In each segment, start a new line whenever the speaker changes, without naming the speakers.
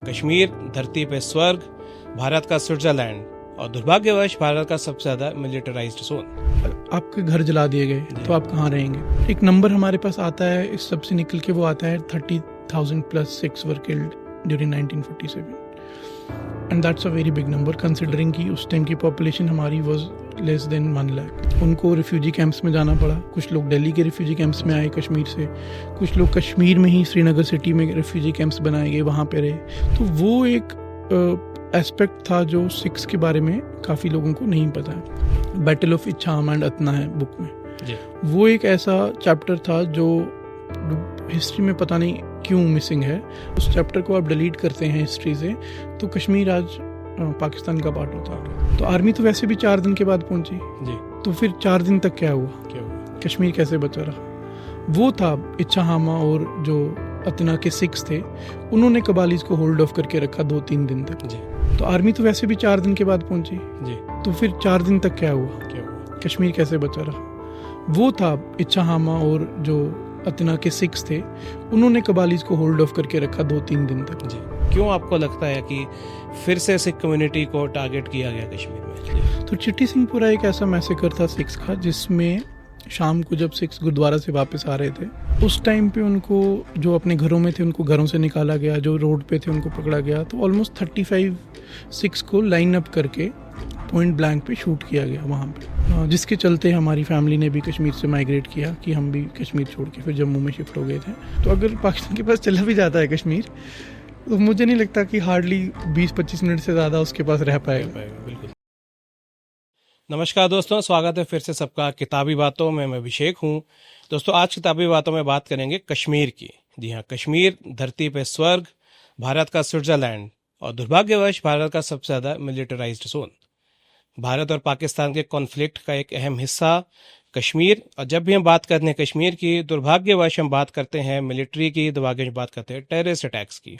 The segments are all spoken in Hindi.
कश्मीर धरती पे स्वर्ग, भारत का स्विट्जरलैंड और दुर्भाग्यवश भारत का सबसे ज्यादा मिलिटराइज्ड जोन।
आपके घर जला दिए गए तो आप कहाँ रहेंगे? एक नंबर हमारे पास आता है, इस सब से निकल के वो आता है 30,000 plus 6 were killed during 1947 and that's a very big number considering कि उस टाइम की पॉपुलेशन हमारी वाज लेस देन 1 लाख। उनको रिफ्यूजी कैंप्स में जाना पड़ा। कुछ लोग दिल्ली के रिफ्यूजी कैंप्स में आए कश्मीर से, कुछ लोग कश्मीर में ही श्रीनगर सिटी में रिफ्यूजी कैंप्स बनाए गए, वहाँ पे रहे। तो वो एक एस्पेक्ट था जो सिक्स के बारे में काफ़ी लोगों को नहीं पता है। बैटल ऑफ इच्छाम एंड अतना है बुक में
जी।
वो एक ऐसा चैप्टर था जो हिस्ट्री में पता नहीं क्यों मिसिंग है। उस चैप्टर को आप डिलीट करते हैं हिस्ट्री से तो कश्मीर आज पाकिस्तान का पार्ट होता है। तो आर्मी तो वैसे भी 4 दिन के बाद पहुंची
जी।
तो फिर 4 दिन तक क्या हुआ? कश्मीर कैसे बचा रहा? वो था इच्छाहामा और जो अतना के सिक्स थे, उन्होंने कबालीज को होल्ड ऑफ करके रखा 2-3 दिन तक
जी।
तो आर्मी तो वैसे भी 4 दिन के बाद पहुंची
जी।
तो फिर 4 दिन तक क्या हुआ? कश्मीर कैसे बचा रहा? वो था इच्छाहामा और जो अतना के सिक्स थे, उन्होंने कबालीज को होल्ड ऑफ करके रखा 2-3 दिन तक
जी। क्यों आपको लगता है कि फिर से सिख कम्युनिटी को टारगेट किया गया कश्मीर में?
तो चिट्टी सिंहपुरा एक ऐसा मैसेकर था सिक्स का, जिसमें शाम को जब सिक्स गुरुद्वारा से वापस आ रहे थे उस टाइम पे उनको जो अपने घरों में थे उनको घरों से निकाला गया, जो रोड पे थे उनको पकड़ा गया। तो ऑलमोस्ट 35 सिक्स को लाइन अप करके पॉइंट ब्लैंक पे शूट किया गया वहाँ पे, जिसके चलते हमारी फैमिली ने भी कश्मीर से माइग्रेट किया कि हम भी कश्मीर छोड़ के फिर जम्मू में शिफ्ट हो गए थे। तो अगर पाकिस्तान के पास चला भी जाता है कश्मीर तो मुझे नहीं लगता कि हार्डली 20-25 मिनट से ज़्यादा उसके पास रह पाएगा।
बिल्कुल। नमस्कार दोस्तों, स्वागत है फिर से सबका किताबी बातों में। मैं अभिषेक हूँ। दोस्तों, आज किताबी बातों में बात करेंगे कश्मीर की। जी हाँ, कश्मीर धरती पे स्वर्ग, भारत का स्विट्जरलैंड और दुर्भाग्यवश भारत का सबसे ज़्यादा मिलिटराइज्ड जोन। भारत और पाकिस्तान के कॉन्फ्लिक्ट का एक अहम हिस्सा कश्मीर। और जब भी हम बात करते हैं कश्मीर की, दुर्भाग्यवश हम बात करते हैं मिलिट्री की, दुर्भाग्यवश बात करते हैं टेररिस्ट अटैक्स की।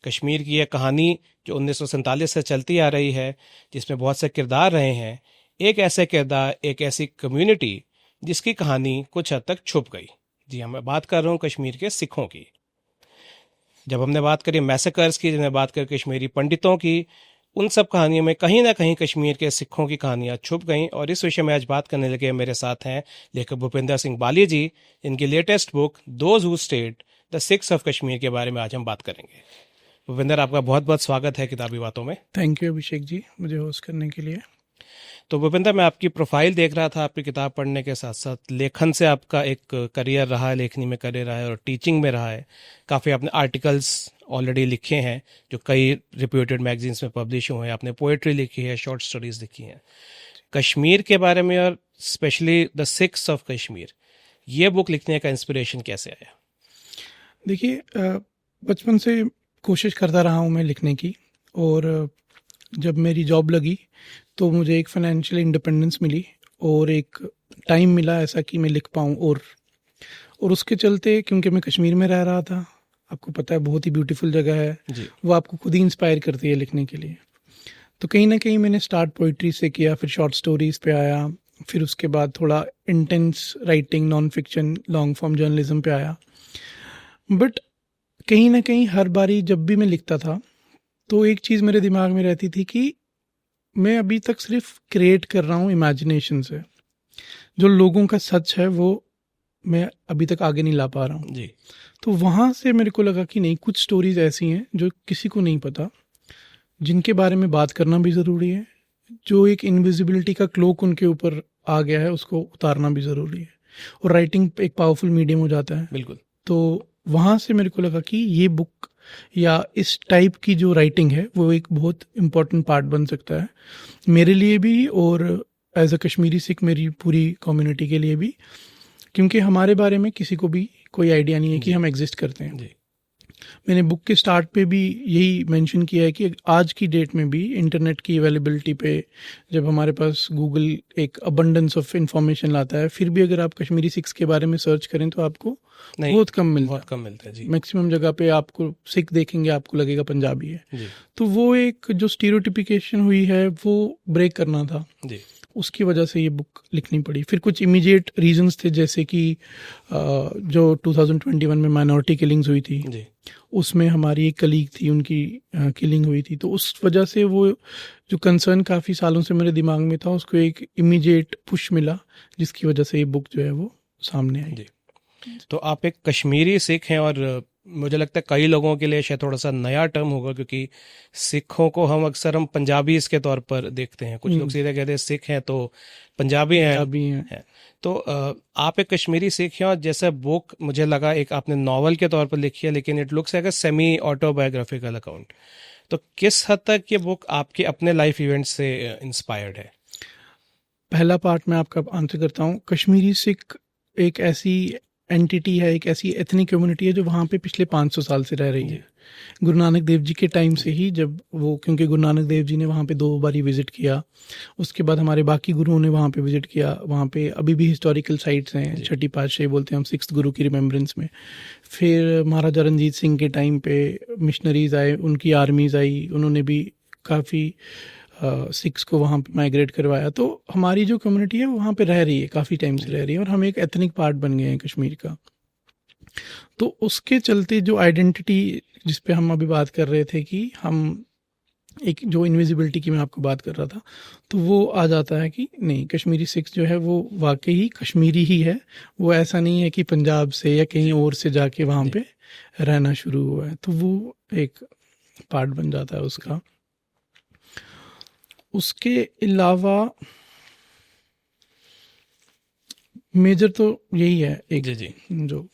कश्मीर की यह कहानी जो 1947 से चलती आ रही है, जिसमें बहुत से किरदार रहे हैं, एक ऐसे किरदार, एक ऐसी कम्युनिटी जिसकी कहानी कुछ हद तक छुप गई। जी हाँ, मैं बात कर रहा हूँ कश्मीर के सिखों की। जब हमने बात करी मैसेकर्स की, जब हमने बात करी कश्मीरी पंडितों की, उन सब कहानियों में कहीं ना कहीं कश्मीर के सिखों की कहानियां छुप गईं। और इस विषय में आज बात करने लगे मेरे साथ हैं लेखक भूपिंदर सिंह बाली जी। इनकी latest book those who stayed the Sikhs of Kashmir के बारे में आज हम बात करेंगे। भूपिंदर, आपका बहुत बहुत स्वागत है किताबी बातों में।
थैंक यू अभिषेक जी, मुझे होस्ट करने के लिए।
तो भूपिंदर, मैं आपकी प्रोफाइल देख रहा था, आपकी किताब पढ़ने के साथ साथ लेखन से आपका एक करियर रहा है, लेखनी में करियर रहा है और टीचिंग में रहा है। काफ़ी आपने आर्टिकल्स ऑलरेडी लिखे हैं जो कई रिप्यूटेड मैगजीन्स में पब्लिश हुए हैं। आपने पोएट्री लिखी है, शॉर्ट स्टोरीज लिखी हैं कश्मीर के बारे में, और specially the Sikhs of Kashmir. ये बुक लिखने का इंस्पिरेशन कैसे आया?
देखिए, बचपन से कोशिश करता रहा हूँ मैं लिखने की, और जब मेरी जॉब लगी तो मुझे एक फाइनेंशियल इंडिपेंडेंस मिली और एक टाइम मिला ऐसा कि मैं लिख पाऊँ। और उसके चलते, क्योंकि मैं कश्मीर में रह रहा था, आपको पता है बहुत ही ब्यूटीफुल जगह है
जी।
वो आपको खुद ही इंस्पायर करती है लिखने के लिए। तो कहीं ना कहीं मैंने स्टार्ट पोइट्री से किया, फिर शॉर्ट स्टोरीज पे आया, फिर उसके बाद थोड़ा intense writing, non fiction, long form journalism पे आया। बट कहीं ना कहीं हर बारी जब भी मैं लिखता था तो एक चीज़ मेरे दिमाग में रहती थी कि मैं अभी तक सिर्फ क्रिएट कर रहा हूँ इमेजिनेशन से, जो लोगों का सच है वो मैं अभी तक आगे नहीं ला पा रहा हूँ।
जी।
तो वहाँ से मेरे को लगा कि नहीं, कुछ स्टोरीज ऐसी हैं जो किसी को नहीं पता, जिनके बारे में बात करना भी ज़रूरी है। जो एक इनविजिबिलिटी का क्लोक उनके ऊपर आ गया है उसको उतारना भी ज़रूरी है, और राइटिंग एक पावरफुल मीडियम हो जाता है।
बिल्कुल।
तो वहाँ से मेरे को लगा कि ये बुक या इस टाइप की जो राइटिंग है वो एक बहुत इम्पोर्टेंट पार्ट बन सकता है मेरे लिए भी, और एज अ कश्मीरी सिख मेरी पूरी कम्युनिटी के लिए भी, क्योंकि हमारे बारे में किसी को भी कोई आइडिया नहीं है कि हम एग्जिस्ट करते हैं।
जी।
मैंने बुक के स्टार्ट पे भी यही मेंशन किया है कि आज की डेट में भी इंटरनेट की अवेलेबिलिटी पे, जब हमारे पास गूगल एक अबंडेंस ऑफ इंफॉर्मेशन लाता है, फिर भी अगर आप कश्मीरी सिक्स के बारे में सर्च करें तो आपको बहुत कम मिलता है। मैक्सिमम जगह पे आपको सिख देखेंगे, आपको लगेगा पंजाबी है।
जी।
तो वो एक जो स्टीरियोटिपिकेशन हुई है वो ब्रेक करना था।
जी।
उसकी वजह से ये बुक लिखनी पड़ी। फिर कुछ इमीडिएट रीजंस थे, जैसे कि जो 2021 में माइनॉरिटी किलिंग्स हुई थी
जी
उसमें हमारी एक कलीग थी, उनकी किलिंग हुई थी, तो उस वजह से वो जो कंसर्न काफ़ी सालों से मेरे दिमाग में था उसको एक इमीडिएट पुश मिला, जिसकी वजह से ये बुक जो है वो सामने आई।
जी। तो आप एक कश्मीरी सिख हैं और मुझे लगता है कई लोगों के लिए शायद थोड़ा सा नया टर्म होगा, क्योंकि सिखों को हम अक्सर हम पंजाबी इसके तौर पर देखते हैं। कुछ लोग सीधे कहते हैं सिख हैं तो पंजाबी हैं।
अभी हैं।
है। तो आप एक कश्मीरी सिख हैं और जैसे बुक मुझे लगा एक आपने नॉवल के तौर पर लिखी है, लेकिन it looks like a semi autobiographical account. तो किस हद तक ये बुक आपके अपने लाइफ इवेंट से इंस्पायर्ड है?
पहला पार्ट मैं आपका आंसर करता हूँ। कश्मीरी सिख एक ऐसी एंटिटी है, एक ऐसी एथनिक कम्युनिटी है जो वहाँ पे पिछले 500 साल से रह रही है। गुरु नानक देव जी के टाइम से ही, जब वो, क्योंकि गुरु नानक देव जी ने वहाँ पे 2 बारी विजिट किया, उसके बाद हमारे बाकी गुरुओं ने वहाँ पे विजिट किया। वहाँ पे अभी भी हिस्टोरिकल साइट्स हैं, छठी पातशाही बोलते हैं हम, 6th गुरु की रिमेम्बरेंस में। फिर महाराजा रणजीत सिंह के टाइम पे मिशनरीज आए, उनकी आर्मीज आई, उन्होंने भी काफ़ी सिख्स को वहाँ पे माइग्रेट करवाया। तो हमारी जो कम्युनिटी है वो वहाँ पे रह रही है, काफ़ी टाइम से रह रही है, और हम एक एथनिक पार्ट बन गए हैं कश्मीर का। तो उसके चलते जो आइडेंटिटी जिस पे हम अभी बात कर रहे थे कि हम एक जो इनविजिबिलिटी की मैं आपको बात कर रहा था, तो वो आ जाता है कि नहीं, कश्मीरी सिख्स जो है वो वाकई ही कश्मीरी ही है। वो ऐसा नहीं है कि पंजाब से या कहीं और से जाके वहाँ पे रहना शुरू हुआ है। तो वो एक पार्ट बन जाता है उसका। उसके अलावा मेजर तो यही है एक
जी
जो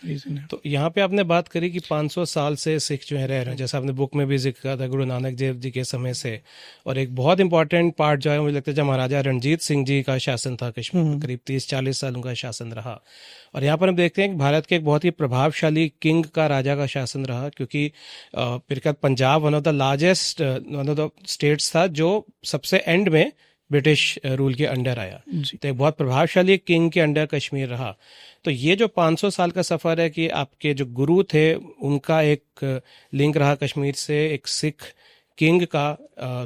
रीजन है।
तो यहाँ पे आपने बात करी कि 500 साल से सिख जो है रह रहे हैं, जैसा आपने बुक में भी जिक्र किया था गुरु नानक देव जी के समय से। और एक बहुत इंपॉर्टेंट पार्ट जो है मुझे लगता है जब महाराजा रणजीत सिंह जी का शासन था कश्मीर में, करीब 30-40 साल उनका शासन रहा। और यहाँ पर हम देखते हैं कि भारत के एक बहुत ही प्रभावशाली किंग का, राजा का शासन रहा, क्योंकि फिर Punjab one of the largest one of the states था जो सबसे एंड में ब्रिटिश रूल के अंडर आया। तो एक बहुत प्रभावशाली किंग के अंडर कश्मीर रहा। तो ये जो 500 साल का सफ़र है कि आपके जो गुरु थे उनका एक लिंक रहा कश्मीर से, एक सिख किंग का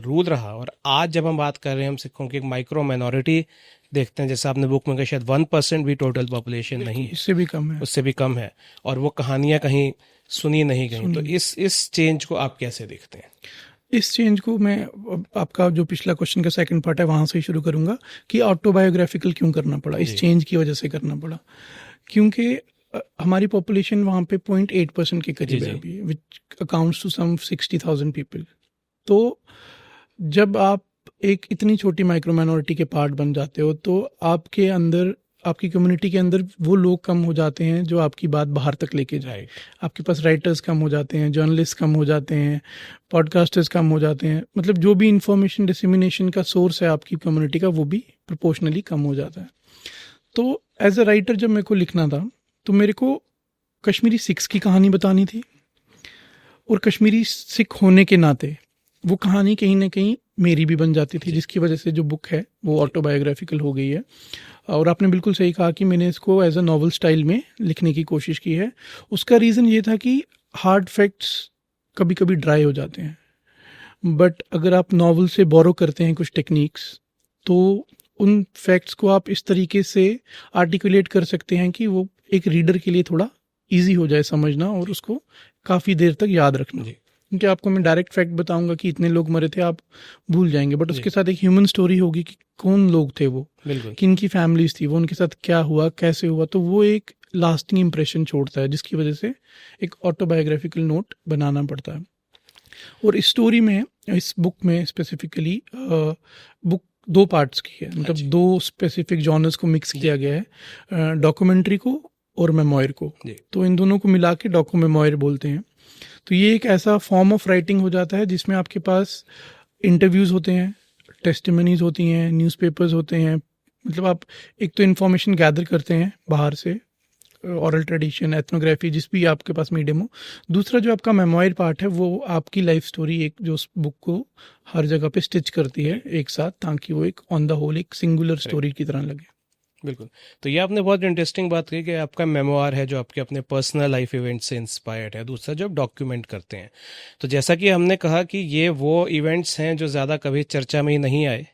रूल रहा। और आज जब हम बात कर रहे हैं, हम सिखों की एक माइक्रो माइनॉरिटी देखते हैं, जैसे आपने बुक में कहा शायद 1% भी टोटल पॉपुलेशन नहीं है,
इससे भी कम है,
उससे भी कम है, और वो कहानियां कहीं सुनी नहीं गई। तो इस चेंज को आप कैसे देखते हैं?
इस चेंज को मैं आपका जो पिछला क्वेश्चन का सेकंड पार्ट है वहाँ से ही शुरू करूँगा कि ऑटोबायोग्राफिकल क्यों करना पड़ा, इस चेंज की वजह से करना पड़ा। क्योंकि हमारी पॉपुलेशन वहाँ पे 0.8% के करीब है अभी, which accounts to some 60,000 people. तो जब आप एक इतनी छोटी माइक्रो माइनॉरिटी के पार्ट बन जाते हो तो आपके अंदर, आपकी कम्युनिटी के अंदर वो लोग कम हो जाते हैं जो आपकी बात बाहर तक लेके जाए। आपके पास राइटर्स कम हो जाते हैं, जर्नलिस्ट कम हो जाते हैं, पॉडकास्टर्स कम हो जाते हैं, मतलब जो भी इंफॉर्मेशन डिसेमिनेशन का सोर्स है आपकी कम्युनिटी का, वो भी प्रोपोर्शनली कम हो जाता है। तो एज अ राइटर जब मेरे को लिखना था तो मेरे को कश्मीरी सिख्स की कहानी बतानी थी, और कश्मीरी सिख होने के नाते वो कहानी कहीं ना कहीं मेरी भी बन जाती थी, जिसकी वजह से जो बुक है वो ऑटोबायोग्राफिकल हो गई है। और आपने बिल्कुल सही कहा कि मैंने इसको एज अ नॉवल स्टाइल में लिखने की कोशिश की है। उसका रीज़न ये था कि हार्ड फैक्ट्स कभी कभी ड्राई हो जाते हैं, बट अगर आप नॉवल से बोरो करते हैं कुछ टेक्निक्स, तो उन फैक्ट्स को आप इस तरीके से आर्टिकुलेट कर सकते हैं कि वो एक रीडर के लिए थोड़ा इजी हो जाए समझना और उसको काफ़ी देर तक याद रखना। क्योंकि आपको मैं डायरेक्ट फैक्ट बताऊंगा कि इतने लोग मरे थे, आप भूल जाएंगे, बट उसके साथ एक ह्यूमन स्टोरी होगी कि कौन लोग थे वो, किन की फैमिलीज थी वो, उनके साथ क्या हुआ, कैसे हुआ, तो वो एक लास्टिंग इंप्रेशन छोड़ता है, जिसकी वजह से एक ऑटोबायोग्राफिकल नोट बनाना पड़ता है। और इस स्टोरी में, इस बुक में स्पेसिफिकली, बुक 2 पार्ट्स की है, मतलब 2 स्पेसिफिक जॉनर्स को मिक्स किया गया है, डॉक्यूमेंट्री को और मेमोयर को। तो इन दोनों को मिला के डॉक्यू मेमोयर बोलते हैं। तो ये एक ऐसा फॉर्म ऑफ राइटिंग हो जाता है जिसमें आपके पास इंटरव्यूज़ होते हैं, टेस्टिमनीज होती हैं, न्यूज़पेपर्स होते हैं, मतलब आप एक तो इन्फॉर्मेशन गैदर करते हैं बाहर से, ऑरल ट्रेडिशन, एथनोग्राफी, जिस भी आपके पास मीडियम हो। दूसरा जो आपका मेमोयर पार्ट है वो आपकी लाइफ स्टोरी, एक जो उस बुक को हर जगह पे स्टिच करती है एक साथ, ताकि वो एक ऑन द होल एक सिंगुलर स्टोरी की तरह लगे।
बिल्कुल। तो ये आपने बहुत इंटरेस्टिंग बात की कि आपका मेमोयर है जो आपके अपने पर्सनल लाइफ इवेंट से इंस्पायर्ड है, दूसरा जो आप डॉक्यूमेंट करते हैं। तो जैसा कि हमने कहा कि ये वो इवेंट्स हैं जो ज़्यादा कभी चर्चा में ही नहीं आए,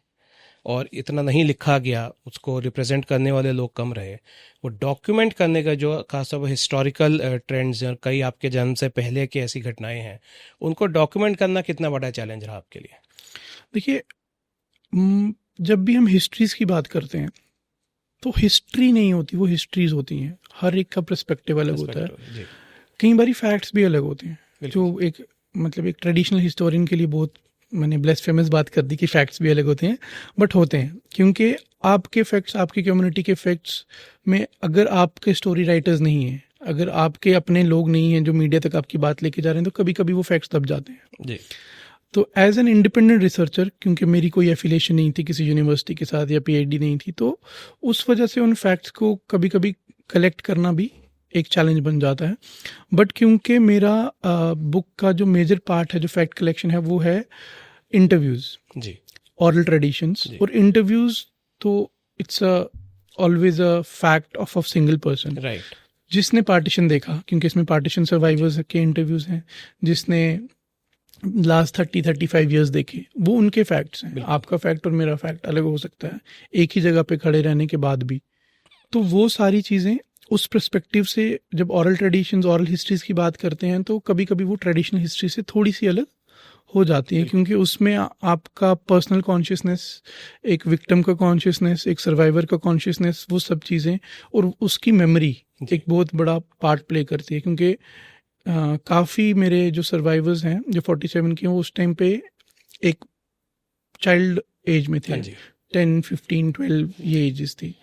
और इतना नहीं लिखा गया, उसको रिप्रेजेंट करने वाले लोग कम रहे, वो डॉक्यूमेंट करने का जो खासतौर पर हिस्टोरिकल ट्रेंड्स और कई आपके जन्म से पहले की ऐसी घटनाएं हैं, उनको डॉक्यूमेंट करना कितना बड़ा चैलेंज रहा आपके लिए?
देखिए, जब भी हम हिस्ट्रीज की बात करते हैं तो हिस्ट्री नहीं होती, वो हिस्ट्रीज होती हैं। हर एक का पर्सपेक्टिव अलग होता है।
जी,
कई बारी फैक्ट्स भी अलग होते हैं,
बिल्कुल।
जो एक मतलब एक ट्रेडिशनल हिस्टोरियन के लिए बहुत, मैंने ब्लेसफेमस बात कर दी कि फैक्ट्स भी अलग होते हैं, बट होते हैं, क्योंकि आपके फैक्ट्स, आपकी कम्युनिटी के फैक्ट्स में अगर आपके स्टोरी राइटर्स नहीं हैं, अगर आपके अपने लोग नहीं हैं जो मीडिया तक आपकी बात लेके जा रहे हैं, तो कभी कभी वो फैक्ट्स दब जाते हैं।
जी,
तो एज एन इंडिपेंडेंट रिसर्चर, क्योंकि मेरी कोई एफिलिएशन नहीं थी किसी यूनिवर्सिटी के साथ या पीएचडी नहीं थी, तो उस वजह से उन फैक्ट्स को कभी कभी कलेक्ट करना भी एक चैलेंज बन जाता है। बट क्योंकि मेरा बुक का जो मेजर पार्ट है, जो फैक्ट कलेक्शन है, वो है इंटरव्यूज़,
जी,
ऑरल ट्रेडिशंस।
जी।
और इंटरव्यूज़ तो it's always a fact of a single person,
right,
जिसने पार्टीशन देखा, क्योंकि इसमें पार्टीशन सर्वाइवर्स के इंटरव्यूज़ हैं, जिसने लास्ट 30-35 ईयर्स देखे, वो उनके फैक्ट्स हैं। आपका फैक्ट और मेरा फैक्ट अलग हो सकता है एक ही जगह पे खड़े रहने के बाद भी। तो वो सारी चीज़ें उस पर्सपेक्टिव से, जब ऑरल ट्रेडिशंस, ऑरल हिस्ट्रीज की बात करते हैं, तो कभी कभी वो ट्रेडिशनल हिस्ट्री से थोड़ी सी अलग हो जाती है, क्योंकि उसमें आपका पर्सनल कॉन्शियसनेस, एक विक्टिम का कॉन्शियसनेस, एक सर्वाइवर का कॉन्शियसनेस, वो सब चीज़ें और उसकी मेमोरी एक बहुत बड़ा पार्ट प्ले करती है। क्योंकि काफ़ी मेरे जो सर्वाइवर्स हैं, जो 47 के हैं, वो उस टाइम पे एक चाइल्ड एज में थे, 10, 15, 12 ये एजेस थी।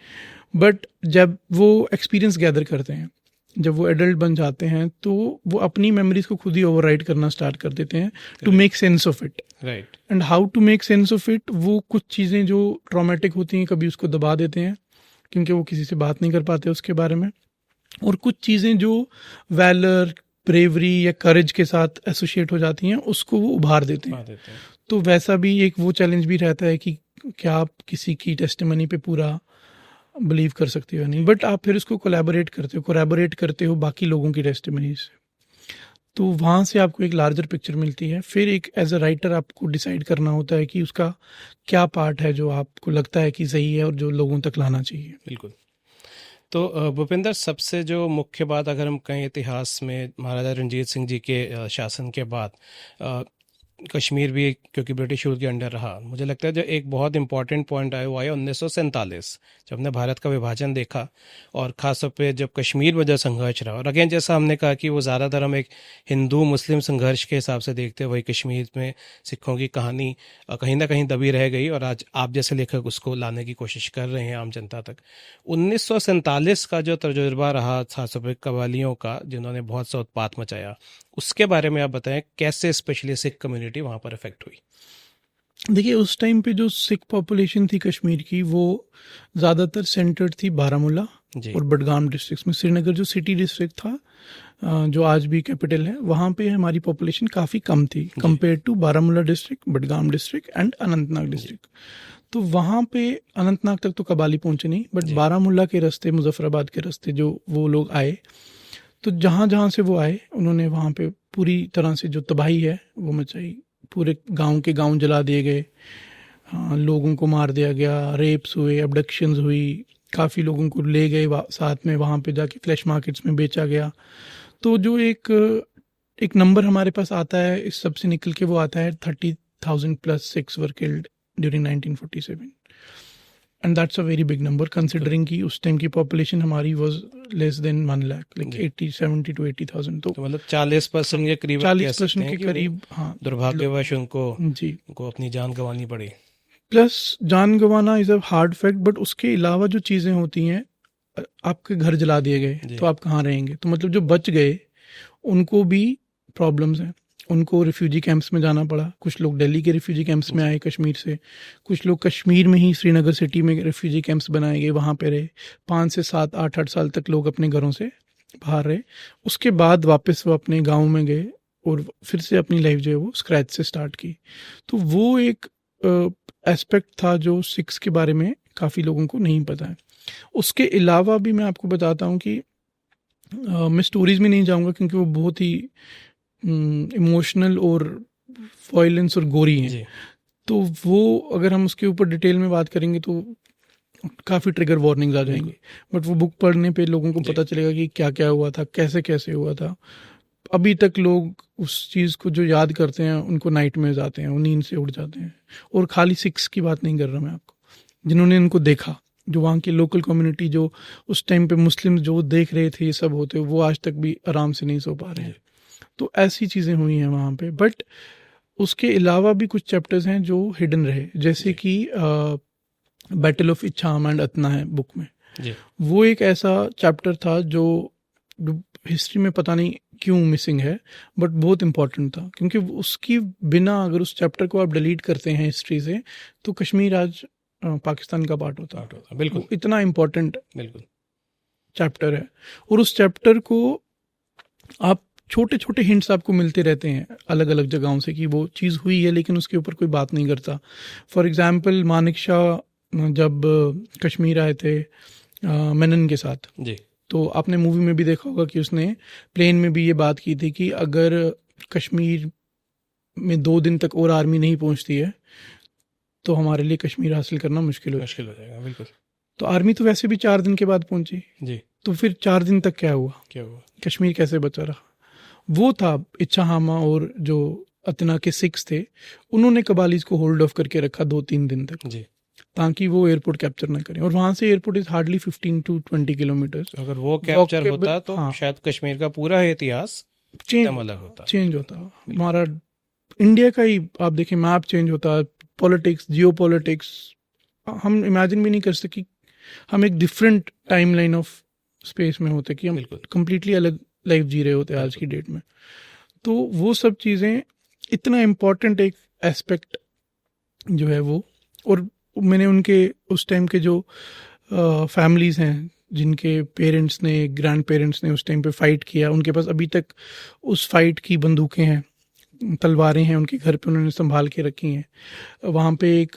बट जब वो एक्सपीरियंस गैदर करते हैं, जब वो एडल्ट बन जाते हैं, तो वो अपनी मेमोरीज को खुद ही ओवरराइड करना स्टार्ट कर देते हैं to make sense of it.
Right,
and how to make sense of it, वो कुछ चीज़ें जो ट्रॉमेटिक होती हैं, कभी उसको दबा देते हैं क्योंकि वो किसी से बात नहीं कर पाते उसके बारे में, और कुछ चीज़ें जो वैलर, ब्रेवरी या करेज के साथ एसोसिएट हो जाती हैं, उसको वो उभार देते हैं। तो वैसा भी एक वो चैलेंज भी रहता है कि क्या आप किसी की टेस्टिमनी पे पूरा बिलीव कर सकते हो या नहीं, बट आप फिर उसको कोलैबोरेट करते हो बाकी लोगों की टेस्टिमनी से, तो वहाँ से आपको एक लार्जर पिक्चर मिलती है। फिर एक एज अ राइटर आपको डिसाइड करना होता है कि उसका क्या पार्ट है जो आपको लगता है कि सही है और जो लोगों तक लाना चाहिए।
बिल्कुल। तो भूपेंद्र, सबसे जो मुख्य बात अगर हम कहें इतिहास में, महाराजा रंजीत सिंह जी के शासन के बाद कश्मीर भी क्योंकि ब्रिटिश रूल के अंडर रहा, मुझे लगता है जो एक बहुत इंपॉर्टेंट पॉइंट आया वो आया 1947, जब हमने भारत का विभाजन देखा, और ख़ासतौर पे जब कश्मीर में जो संघर्ष रहा। और अगेन, जैसा हमने कहा कि वो ज़्यादातर हम एक हिंदू मुस्लिम संघर्ष के हिसाब से देखते हैं, वही कश्मीर में सिखों की कहानी कहीं ना कहीं दबी रह गई, और आज आप जैसे लेखक उसको लाने की कोशिश कर रहे हैं आम जनता तक। 1947 का जो तजुर्बा रहा खासतौर पे कव्वालियों का, जिन्होंने बहुत सा उत्पात मचाया, उसके बारे में आप बताएं, कैसे स्पेशली सिख कम्युनिटी वहाँ पर इफेक्ट हुई?
देखिए, उस टाइम पे जो सिख पॉपुलेशन थी कश्मीर की, वो ज़्यादातर सेंटर्ड थी बारामूला और बडगाम डिस्ट्रिक्ट्स में। श्रीनगर जो सिटी डिस्ट्रिक्ट था, जो आज भी कैपिटल है, वहाँ पे हमारी पॉपुलेशन काफ़ी कम थी compare to Baramulla district, Budgam district and Anantnag district. तो वहाँ पे अनंतनाग तक तो कबाली पहुँचे नहीं, बट बारामूला के रास्ते, मुजफ्फराबाद के रास्ते जो वो लोग आए, तो जहाँ जहाँ से वो आए, उन्होंने वहाँ पे पूरी तरह से जो तबाही है वो मचाई। पूरे गांव के गांव जला दिए गए, लोगों को मार दिया गया, रेप्स हुए, अबडक्शंस हुई, काफ़ी लोगों को ले गए साथ में, वहाँ पे जाके फ्लैश मार्केट्स में बेचा गया। तो जो एक नंबर हमारे पास आता है, इस सब से निकल के वो आता है 30,000 plus Sikhs were killed during 1947, and that's a very big number considering कि उस टाइम की पॉपुलेशन हमारी was less than 1 lakh, like 70 to 80,000। तो
मतलब 40% के करीब,
40% के करीब, हाँ,
दुर्भाग्यवश उनको अपनी जान गंवानी पड़ी।
प्लस जान गंवाना is a hard fact, but उसके अलावा जो चीज़ें होती हैं, आपके घर जला दिए गए तो आप कहाँ रहेंगे? तो मतलब जो बच गए उनको भी प्रॉब्लम्स हैं, उनको रिफ्यूजी कैंप्स में जाना पड़ा। कुछ लोग दिल्ली के रिफ्यूजी कैंप्स में आए कश्मीर से, कुछ लोग कश्मीर में ही श्रीनगर सिटी में रिफ्यूजी कैंप्स बनाए गए, वहाँ पे रहे 5 से 7, 8 साल तक लोग अपने घरों से बाहर रहे। उसके बाद वापस वो अपने गाँव में गए और फिर से अपनी लाइफ जो है वो स्क्रैच से स्टार्ट की। तो वो एक एस्पेक्ट था जो सिक्स के बारे में काफ़ी लोगों को नहीं पता है। उसके अलावा भी मैं आपको बताता हूँ कि मैं स्टोरीज में नहीं जाऊँगा क्योंकि वो बहुत ही इमोशनल और वायलेंस और गोरी हैं। तो वो अगर हम उसके ऊपर डिटेल में बात करेंगे तो काफ़ी ट्रिगर वार्निंग्स आ जाएंगी, बट वो बुक पढ़ने पे लोगों को पता चलेगा कि क्या क्या हुआ था, कैसे कैसे हुआ था। अभी तक लोग उस चीज़ को जो याद करते हैं उनको नाइट में आते हैं, वो नींद से उठ जाते हैं। और खाली सिक्स की बात नहीं कर रहा मैं आपको, जिन्होंने इनको देखा, जो वहाँ की लोकल कम्युनिटी, जो उस टाइम पे मुस्लिम जो देख रहे थे ये सब होते, वो आज तक भी आराम से नहीं सो पा रहे हैं। तो ऐसी चीज़ें हुई हैं वहाँ पे। बट उसके अलावा भी कुछ चैप्टर्स हैं जो हिडन रहे, जैसे कि बैटल ऑफ इच्छाम एंड अतना है बुक में। वो एक ऐसा चैप्टर था जो हिस्ट्री में पता नहीं क्यों मिसिंग है, बट बहुत इंपॉर्टेंट था, क्योंकि उसकी बिना अगर उस चैप्टर को आप डिलीट करते हैं हिस्ट्री से तो कश्मीर आज पाकिस्तान का पार्ट होता।
बिल्कुल,
इतना इम्पोर्टेंट
बिल्कुल
चैप्टर है। और उस चैप्टर को आप छोटे छोटे हिंट्स आपको मिलते रहते हैं अलग अलग जगहों से कि वो चीज़ हुई है, लेकिन उसके ऊपर कोई बात नहीं करता। फॉर एग्जांपल मानिक शाह जब कश्मीर आए थे मेनन के साथ
जी,
तो आपने मूवी में भी देखा होगा कि उसने प्लेन में भी ये बात की थी कि अगर कश्मीर में 2 दिन तक और आर्मी नहीं पहुंचती है तो हमारे लिए कश्मीर हासिल करना मुश्किल हो
जाएगा। बिल्कुल।
तो आर्मी तो वैसे भी 4 दिन के बाद पहुंची
जी,
तो फिर 4 दिन तक क्या हुआ, कश्मीर कैसे बचा रहा? वो था इच्छाहामा, और जो अतना के सिक्स थे उन्होंने कबालीज को होल्ड ऑफ करके रखा 2-3 दिन तक
जी,
ताकि वो एयरपोर्ट कैप्चर ना करें। और वहां से airport is hardly 15 to 20 kilometre.
अगर वो कैप्चर होता तो शायद कश्मीर का पूरा इतिहास चेंज होता।
हमारा इंडिया का ही आप देखें मैप चेंज होता, पॉलिटिक्स, जियो पॉलिटिक्स, हम इमेजिन भी नहीं कर सकी। हम एक different time line of space में होते कि हम कंप्लीटली अलग लाइफ जी रहे होते आज की डेट में। तो वो सब चीज़ें इतना इम्पोर्टेंट एक एस्पेक्ट जो है वो, और मैंने उनके उस टाइम के जो फैमिलीज़ हैं जिनके पेरेंट्स ने, ग्रैंड पेरेंट्स ने उस टाइम पे फाइट किया, उनके पास अभी तक उस फाइट की बंदूकें हैं, तलवारें हैं उनके घर पे, उन्होंने संभाल के रखी हैं। वहाँ पे एक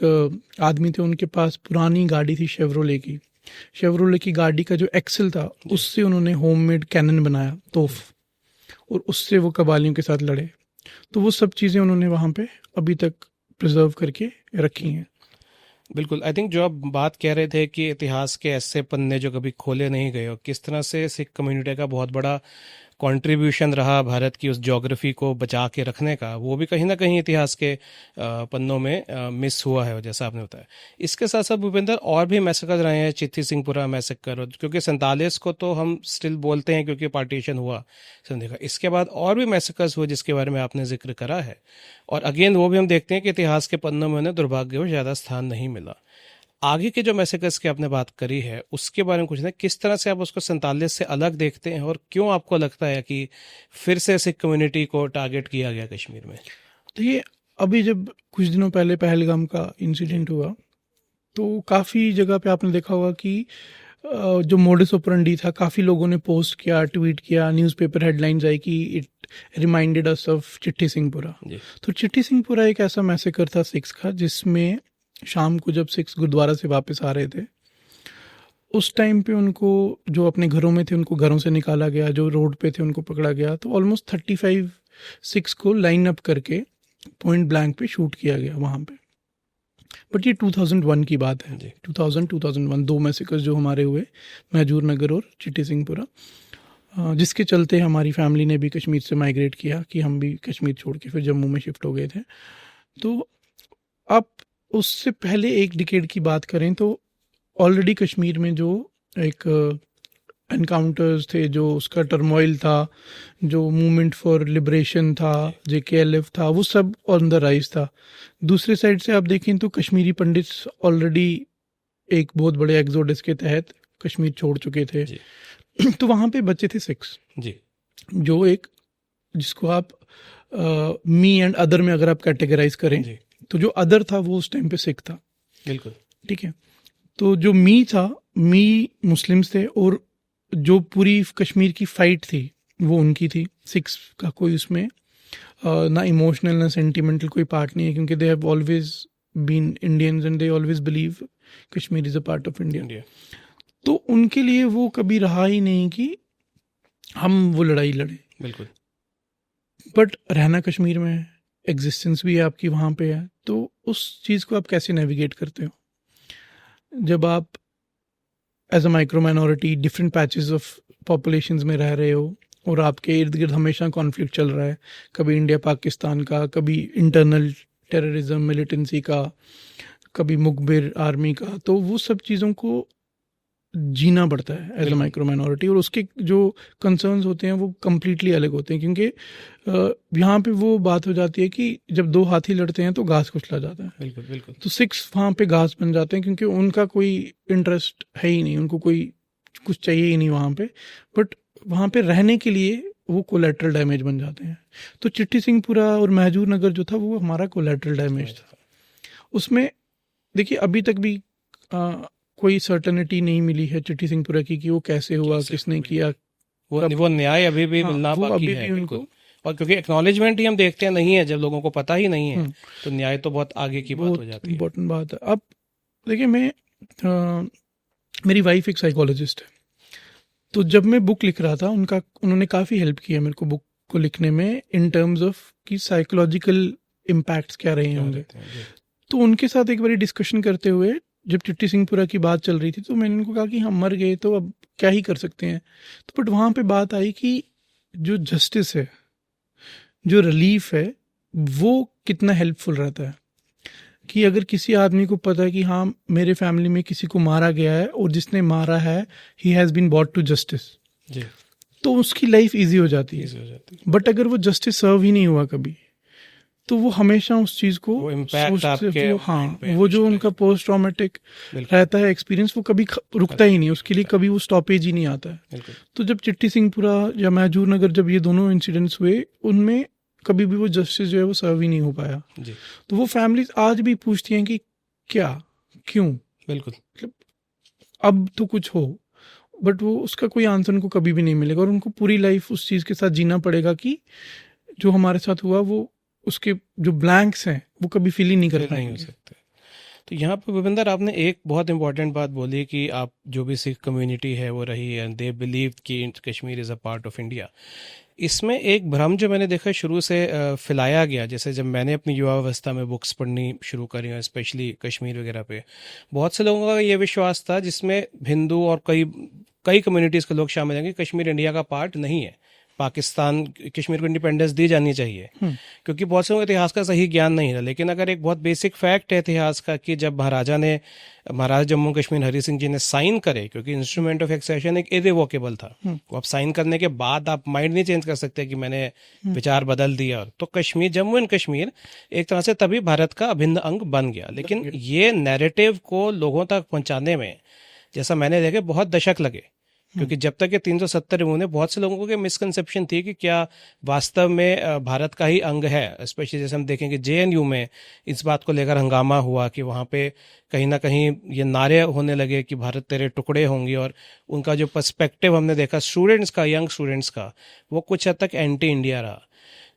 आदमी थे, उनके पास पुरानी गाड़ी थी शेवरोले की गाड़ी का जो एक्सल था उससे उन्होंने होममेड कैनन बनाया, तोफ, और उससे वो कबालियों के साथ लड़े। तो वो सब चीज़ें उन्होंने वहाँ पे अभी तक प्रिजर्व करके रखी हैं।
बिल्कुल। आई थिंक जो आप बात कह रहे थे कि इतिहास के ऐसे पन्ने जो कभी खोले नहीं गए, और किस तरह से सिख कम्युनिटी का बहुत बड़ा कंट्रीब्यूशन रहा भारत की उस ज्योग्राफी को बचा के रखने का, वो भी कहीं ना कहीं इतिहास के पन्नों में मिस हुआ है, जैसा आपने बताया। इसके साथ साथ भूपेंद्र और भी मैसेकर रहे हैं, चिट्ठी सिंहपुरा मैसेकर, क्योंकि 47 को तो हम स्टिल बोलते हैं क्योंकि पार्टीशन हुआ संधि का। इसके बाद और भी मैसेकर्स हुए जिसके बारे में आपने जिक्र करा है, और अगेन वो भी हम देखते हैं कि इतिहास के पन्नों में उन्हें दुर्भाग्यवश ज़्यादा स्थान नहीं मिला। आगे के जो मैसेकर्स की आपने बात करी है उसके बारे में कुछ नहीं, किस तरह से आप उसको 47 से अलग देखते हैं, और क्यों आपको लगता है कि फिर से सिख कम्युनिटी को टारगेट किया गया कश्मीर में?
तो ये अभी जब कुछ दिनों पहले पहलगाम का इंसिडेंट हुआ तो काफ़ी जगह पे आपने देखा होगा कि जो मोडस ऑपरेंडी था, काफ़ी लोगों ने पोस्ट किया, ट्वीट किया, न्यूज़पेपर हेडलाइंस आई कि इट रिमाइंडेड अस ऑफ चिट्ठी सिंहपुरा। तो चिट्ठी सिंहपुरा एक ऐसा मैसेकर था सिक्स का, जिसमें शाम को जब सिक्स गुरुद्वारा से वापस आ रहे थे उस टाइम पे उनको, जो अपने घरों में थे उनको घरों से निकाला गया, जो रोड पे थे उनको पकड़ा गया। तो ऑलमोस्ट 35 सिक्स को लाइन अप करके पॉइंट ब्लैंक पे शूट किया गया वहाँ पे। बट ये 2001 की बात है, 2001 2 मैसेकर्स जो हमारे हुए, महजूर नगर और चिट्ठी सिंहपुरा, जिसके चलते हमारी फैमिली ने भी कश्मीर से माइग्रेट किया कि हम भी कश्मीर छोड़ के फिर जम्मू में शिफ्ट हो गए थे। तो आप उससे पहले एक डिकेड की बात करें तो ऑलरेडी कश्मीर में जो एक एनकाउंटर्स थे, जो उसका टर्मोइल था, जो मूवमेंट फॉर लिबरेशन था, JKLF था, वो सब ऑन द राइज था। दूसरे साइड से आप देखें तो कश्मीरी पंडित्स ऑलरेडी एक बहुत बड़े एक्सोडस के तहत कश्मीर छोड़ चुके थे। तो वहाँ पे बच्चे थे सिक्स जी, जो एक जिसको आप मी एंड अदर में अगर आप कैटेगराइज करें तो जो अदर था वो उस टाइम पे सिख था। बिल्कुल ठीक है। तो जो मी था, मी मुस्लिम्स थे, और जो पूरी कश्मीर की फाइट थी वो उनकी थी। सिक्स का कोई उसमें ना इमोशनल ना सेंटिमेंटल कोई पार्ट नहीं है, क्योंकि they have always been Indians and they always believe Kashmir is a part of India. तो उनके लिए वो कभी रहा ही नहीं कि हम वो लड़ाई लड़े। बिल्कुल। बट रहना कश्मीर में है, एग्जिस्टेंस भी आपकी वहाँ पे है, तो उस चीज़ को आप कैसे नेविगेट करते हो जब आप as a micro minority different patches of populations में रह रहे हो और आपके इर्द गिर्द हमेशा कॉन्फ्लिक्ट चल रहा है, कभी इंडिया पाकिस्तान का, कभी इंटरनल टेररिज्म मिलिटेंसी का, कभी मुखबिर आर्मी का, तो वो सब चीज़ों को जीना पड़ता है एज अ माइक्रो माइनॉरिटी, और उसके जो कंसर्न्स होते हैं वो कम्प्लीटली अलग होते हैं, क्योंकि यहाँ पे वो बात हो जाती है कि जब दो हाथी लड़ते हैं तो घास कुचला जाता है।
बिल्कुल बिल्कुल।
तो 6 वहाँ पे घास बन जाते हैं, क्योंकि उनका कोई इंटरेस्ट है ही नहीं, उनको कोई कुछ चाहिए ही नहीं वहाँ पे, बट वहाँ पे रहने के लिए वो कोलेट्रल डैमेज बन जाते हैं। तो चिट्ठी सिंहपुरा और महजूर नगर जो था वो हमारा कोलेट्रल डैमेज था। उसमें देखिए अभी तक भी कोई सर्टेनिटी नहीं मिली है चिट्ठी सिंहपुरा की कि वो कैसे हुआ, किसने किया,
वो न्याय अभी भी मिलना
वो
बाकी
अभी
है।
भी
बिल्कुल।
उनको,
और क्योंकि एक्नॉलेजमेंट ही हम देखते हैं नहीं है, जब लोगों को पता ही नहीं है तो न्याय तो बहुत आगे की बात हो जाती है।
इम्पोर्टेंट बात है। अब देखिए मैं मेरी वाइफ एक साइकोलॉजिस्ट है, तो जब मैं बुक लिख रहा था उन्होंने काफ़ी हेल्प किया मेरे को बुक को लिखने में, इन टर्म्स ऑफ कि साइकोलॉजिकल इम्पैक्ट्स क्या रहे होंगे। तो उनके साथ एक बारी डिस्कशन करते हुए जब चिट्ठी सिंहपुरा की बात चल रही थी तो मैंने उनको कहा कि हम मर गए तो अब क्या ही कर सकते हैं। तो बट वहाँ पे बात आई कि जो जस्टिस है, जो रिलीफ है, वो कितना हेल्पफुल रहता है। कि अगर किसी आदमी को पता है कि हाँ मेरे फैमिली में किसी को मारा गया है और जिसने मारा है he has been brought to justice, तो उसकी लाइफ ईजी हो जाती है। बट अगर वो जस्टिस सर्व ही नहीं हुआ कभी, तो वो हमेशा उस चीज़ को वो जो उनका पोस्ट ट्रॉमेटिक रहता है एक्सपीरियंस, वो कभी रुकता ही नहीं, उसके लिए कभी वो स्टॉपेज ही नहीं आता है। तो जब चिट्ठी सिंहपुरा या महजूर नगर जब ये दोनों इंसिडेंट्स हुए, उनमें कभी भी वो जस्टिस जो है वो सर्व ही नहीं हो पाया। तो वो फैमिलीज आज भी पूछती हैं कि क्या, क्यों।
बिल्कुल।
मतलब अब तो कुछ हो, बट वो उसका कोई आंसर उनको कभी भी नहीं मिलेगा, और उनको पूरी लाइफ उस चीज़ के साथ जीना पड़ेगा कि जो हमारे साथ हुआ वो उसके जो ब्लैंक्स हैं वो कभी फिल ही नहीं कर पाएंगे।
तो यहाँ पे भूपेंद्र आपने एक बहुत इंपॉर्टेंट बात बोली कि आप जो भी सिख कम्युनिटी है वो रही है, दे बिलीव कि Kashmir is a part of India. इसमें एक भ्रम जो मैंने देखा शुरू से फैलाया गया, जैसे जब मैंने अपनी युवावस्था में बुक्स पढ़नी शुरू करी और स्पेशली कश्मीर वगैरह पे, बहुत से लोगों का ये विश्वास था जिसमें हिंदू और कई कम्युनिटीज़ के लोग शामिल हैं कि कश्मीर इंडिया का पार्ट नहीं है, पाकिस्तान कश्मीर को इंडिपेंडेंस दी जानी चाहिए, क्योंकि बहुत से लोगों को इतिहास का सही ज्ञान नहीं है। लेकिन अगर एक बहुत बेसिक फैक्ट है इतिहास का कि जब महाराजा जम्मू कश्मीर हरि सिंह जी ने साइन करे, क्योंकि इंस्ट्रूमेंट ऑफ एक्सेशन एक इरिवोकेबल था, वो आप साइन करने के बाद आप माइंड नहीं चेंज कर सकते कि मैंने विचार बदल दिया, तो कश्मीर, जम्मू एंड कश्मीर एक तरह से तभी भारत का अभिन्न अंग बन गया। लेकिन ये नैरेटिव को लोगों तक पहुंचाने में, जैसा मैंने देखे, बहुत दशक लगे, क्योंकि जब तक ये 370 होने, बहुत से लोगों को मिसकंसेप्शन थी कि क्या वास्तव में भारत का ही अंग है। स्पेशली जैसे हम देखेंगे JNU में इस बात को लेकर हंगामा हुआ कि वहाँ पे कहीं ना कहीं ये नारे होने लगे कि भारत तेरे टुकड़े होंगे, और उनका जो पर्सपेक्टिव हमने देखा स्टूडेंट्स का, यंग स्टूडेंट्स का, वो कुछ हद तक एंटी इंडिया रहा।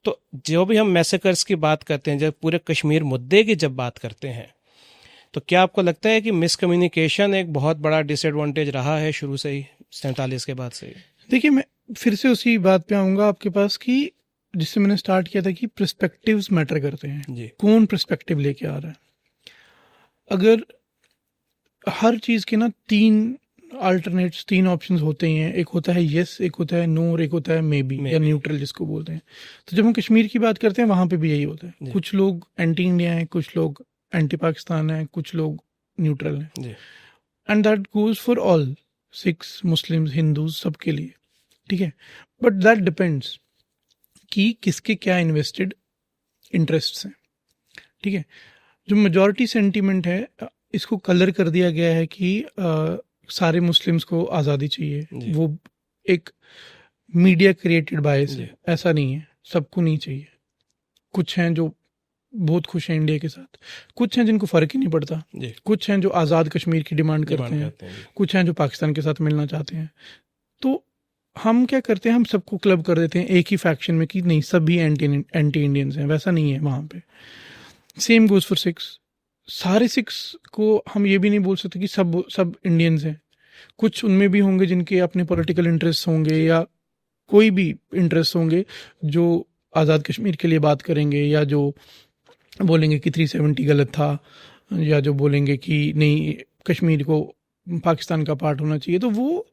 तो जो भी हम मैसेकर्स की बात करते हैं, जब पूरे कश्मीर मुद्दे की जब बात करते हैं, तो क्या आपको लगता है कि मिसकम्युनिकेशन एक बहुत बड़ा डिसएडवांटेज रहा है शुरू से ही, 47 के बाद से?
देखिए मैं फिर से उसी बात पे आऊँगा आपके पास कि जिससे मैंने स्टार्ट किया था कि पर्सपेक्टिव्स मैटर करते हैं जी। कौन पर्सपेक्टिव लेके आ रहा है। अगर हर चीज़ के ना 3 ऑप्शंस होते हैं, एक होता है यस, एक होता है नो, और एक होता है मे बी या न्यूट्रल जिसको बोलते हैं। तो जब हम कश्मीर की बात करते हैं वहाँ पे भी यही होता है, कुछ लोग एंटी इंडिया हैं, कुछ लोग एंटी पाकिस्तान है, कुछ लोग न्यूट्रल हैं, and that goes for all, Sikhs, Muslims, Hindus, सबके लिए, ठीक है। बट दैट डिपेंड्स कि किसके क्या इन्वेस्टेड इंटरेस्ट्स हैं, ठीक है। जो मेजॉरिटी सेंटीमेंट है, इसको कलर कर दिया गया है कि सारे मुस्लिम्स को आज़ादी चाहिए, वो एक मीडिया क्रिएटेड बायस है, ऐसा नहीं है, सबको नहीं चाहिए। कुछ हैं जो बहुत खुश हैं इंडिया के साथ, कुछ हैं जिनको फ़र्क ही नहीं पड़ता, कुछ हैं जो आज़ाद कश्मीर की डिमांड करते हैं, कुछ हैं जो पाकिस्तान के साथ मिलना चाहते हैं। तो हम क्या करते हैं, हम सबको क्लब कर देते हैं एक ही फैक्शन में कि नहीं सभी एंटी इंडियंस हैं, वैसा नहीं है वहाँ पे। सेम गोज़ फॉर सिक्स, सारे सिक्स को हम ये भी नहीं बोल सकते कि सब इंडियंस हैं, कुछ उनमें भी होंगे जिनके अपने पॉलिटिकल इंटरेस्ट होंगे या कोई भी इंटरेस्ट होंगे जो आज़ाद कश्मीर के लिए बात करेंगे, या जो बोलेंगे कि 370 गलत था, या जो बोलेंगे कि नहीं कश्मीर को पाकिस्तान का पार्ट होना चाहिए, तो वो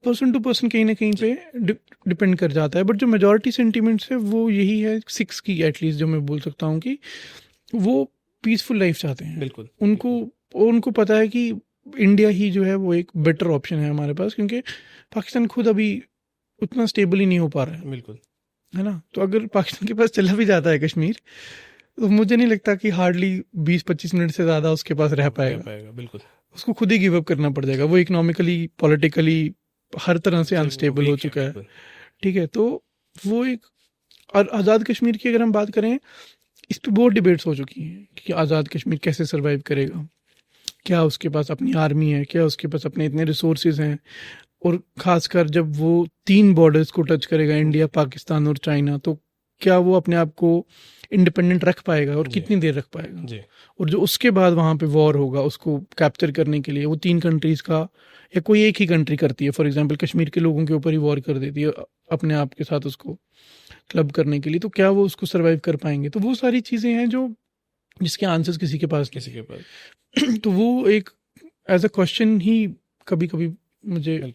पर्सन टू पर्सन कहीं ना कहीं पे डिपेंड कर जाता है। बट जो मेजॉरिटी सेंटीमेंट्स है वो यही है, सिक्स की एटलीस्ट जो मैं बोल सकता हूँ कि वो पीसफुल लाइफ चाहते हैं।
बिल्कुल।
उनको पता है कि इंडिया ही जो है वो एक बेटर ऑप्शन है हमारे पास, क्योंकि पाकिस्तान खुद अभी उतना स्टेबल ही नहीं हो पा रहा है।
बिल्कुल,
है ना। तो अगर पाकिस्तान के पास चला भी जाता है कश्मीर, तो मुझे नहीं लगता कि हार्डली 20-25 मिनट से ज़्यादा उसके पास रह पाएगा।
बिल्कुल।
उसको खुद ही गिव अप करना पड़ जाएगा। वो इकोनॉमिकली, पॉलिटिकली हर तरह से अनस्टेबल हो चुका है। ठीक है, तो वो एक, और आज़ाद कश्मीर की अगर हम बात करें, इस पर बहुत डिबेट्स हो चुकी हैं कि आज़ाद कश्मीर कैसे सर्वाइव करेगा, क्या उसके पास अपनी आर्मी है, क्या उसके पास अपने इतने रिसोर्सेज हैं, और ख़ासकर जब वो 3 बॉर्डर्स को टच करेगा, इंडिया, पाकिस्तान और चाइना, तो क्या वो अपने आप को इंडिपेंडेंट रख पाएगा और कितनी देर रख पाएगा
जी।
और जो उसके बाद वहाँ पे वॉर होगा उसको कैप्चर करने के लिए वो 3 कंट्रीज़ का, या कोई एक ही कंट्री करती है, फॉर एग्जांपल कश्मीर के लोगों के ऊपर ही वॉर कर देती है अपने आप के साथ उसको क्लब करने के लिए, तो क्या वो उसको सर्वाइव कर पाएंगे? तो वो सारी चीज़ें हैं जो जिसके आंसर्स किसी के पास
किसी के पास
नहीं। तो वो एक एज अ क्वेश्चन ही कभी कभी मुझे,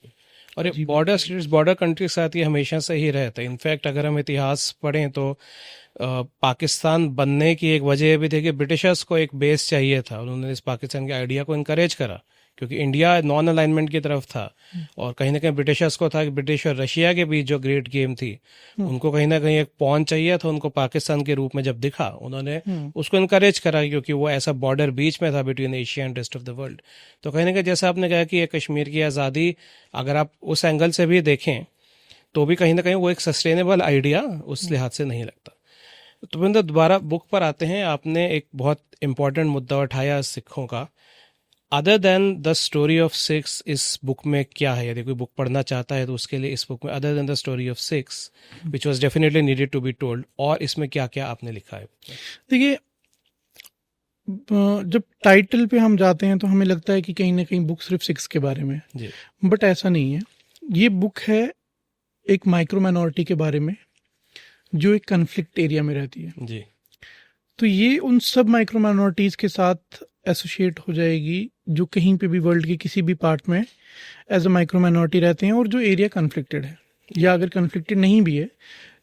और ये बॉर्डर स्टेट्स, बॉर्डर कंट्री के साथ ये हमेशा से ही रहता है। इनफैक्ट अगर हम इतिहास पढ़ें तो पाकिस्तान बनने की एक वजह भी थी कि ब्रिटिशर्स को एक बेस चाहिए था, उन्होंने इस पाकिस्तान के आइडिया को इनकरेज करा क्योंकि इंडिया नॉन अलाइनमेंट की तरफ था, और कहीं ना कहीं ब्रिटिशर्स को था कि ब्रिटिश और रशिया के बीच जो ग्रेट गेम थी उनको कहीं ना कहीं एक पॉन चाहिए था, उनको पाकिस्तान के रूप में जब दिखा उन्होंने उसको इनकरेज करा क्योंकि वो ऐसा बॉर्डर बीच में था between Asia and rest of the world. तो कहीं ना कहीं जैसा आपने कहा कि ये कश्मीर की आज़ादी अगर आप उस एंगल से भी देखें तो भी कहीं ना कहीं वो एक सस्टेनेबल आइडिया उस लिहाज से नहीं लगता। तो बिंदु दोबारा बुक पर आते हैं, आपने एक बहुत इंपॉर्टेंट मुद्दा उठाया सिखों का। Other than the story of six इस बुक में क्या है? यदि कोई बुक पढ़ना चाहता है तो उसके लिए इस बुक में other than the story of Sikhs which was definitely needed to be told, और इसमें क्या क्या आपने लिखा है?
देखिए जब टाइटल पे हम जाते हैं तो हमें लगता है कि कहीं ना कहीं बुक सिर्फ सिक्स के बारे में है, बट ऐसा नहीं है। ये बुक है एक माइक्रो माइनॉरिटी के बारे में जो एक कन्फ्लिक्ट एरिया में रहती है
जी।
तो ये उन सब माइक्रो माइनॉरिटीज़ के साथ एसोसिएट हो जाएगी जो कहीं पे भी वर्ल्ड के किसी भी पार्ट में एज अ माइक्रो माइनॉरिटी रहते हैं और जो एरिया कन्फ्लिक्टेड है, या अगर कन्फ्लिक्टेड नहीं भी है,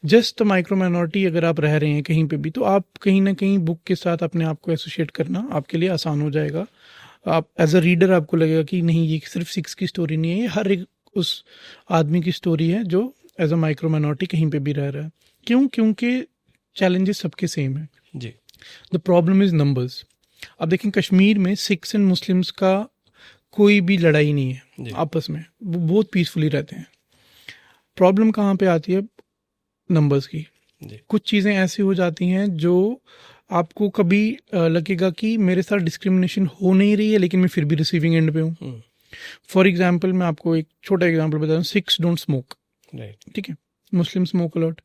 जस्ट माइक्रो माइनॉरिटी अगर आप रह रहे हैं कहीं पे भी, तो आप कहीं ना कहीं बुक के साथ अपने आप को एसोसिएट करना आपके लिए आसान हो जाएगा। आप एज अ रीडर आपको लगेगा कि नहीं ये सिर्फ सिक्स की स्टोरी नहीं है, ये हर एक उस आदमी की स्टोरी है जो एज अ माइक्रो माइनॉरिटी कहीं पे भी रह रहा है। क्यों? क्योंकि चैलेंजेस सबके सेम है
जी।
The problem is numbers. अब देखें कश्मीर में सिख्स एंड मुस्लिम्स का कोई भी लड़ाई नहीं है आपस में, वो बहुत पीसफुली रहते हैं। प्रॉब्लम कहाँ पे आती है? नंबर्स की। कुछ चीज़ें ऐसी हो जाती हैं जो आपको कभी लगेगा कि मेरे साथ डिस्क्रिमिनेशन हो नहीं रही है लेकिन मैं फिर भी रिसीविंग एंड पे हूँ। फॉर एग्जाम्पल मैं आपको एक छोटा एग्जाम्पल बता दूँ, सिख्स डोंट स्मोक, ठीक है, मुस्लिम स्मोक अलॉट,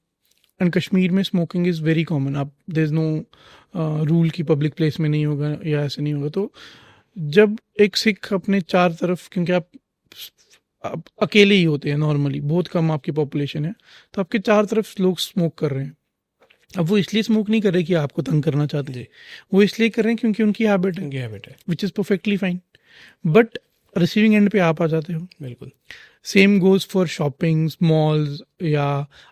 एंड कश्मीर में स्मोकिंग इज़ वेरी कॉमन। आप देयर इज नो रूल की पब्लिक प्लेस में नहीं होगा या ऐसे नहीं होगा। तो जब एक सिख अपने चार तरफ, क्योंकि आप अकेले ही होते हैं नॉर्मली, बहुत कम आपकी पॉपुलेशन है, तो आपके चार तरफ लोग स्मोक कर रहे हैं। अब वो इसलिए स्मोक नहीं कर रहे कि आपको तंग करना चाहते हैं, वो इसलिए कर रहे हैं क्योंकि उनकी हैबिट है, which is perfectly fine. But receiving end पे आप आ जाते हो।
बिल्कुल
same goes for shoppings, malls, या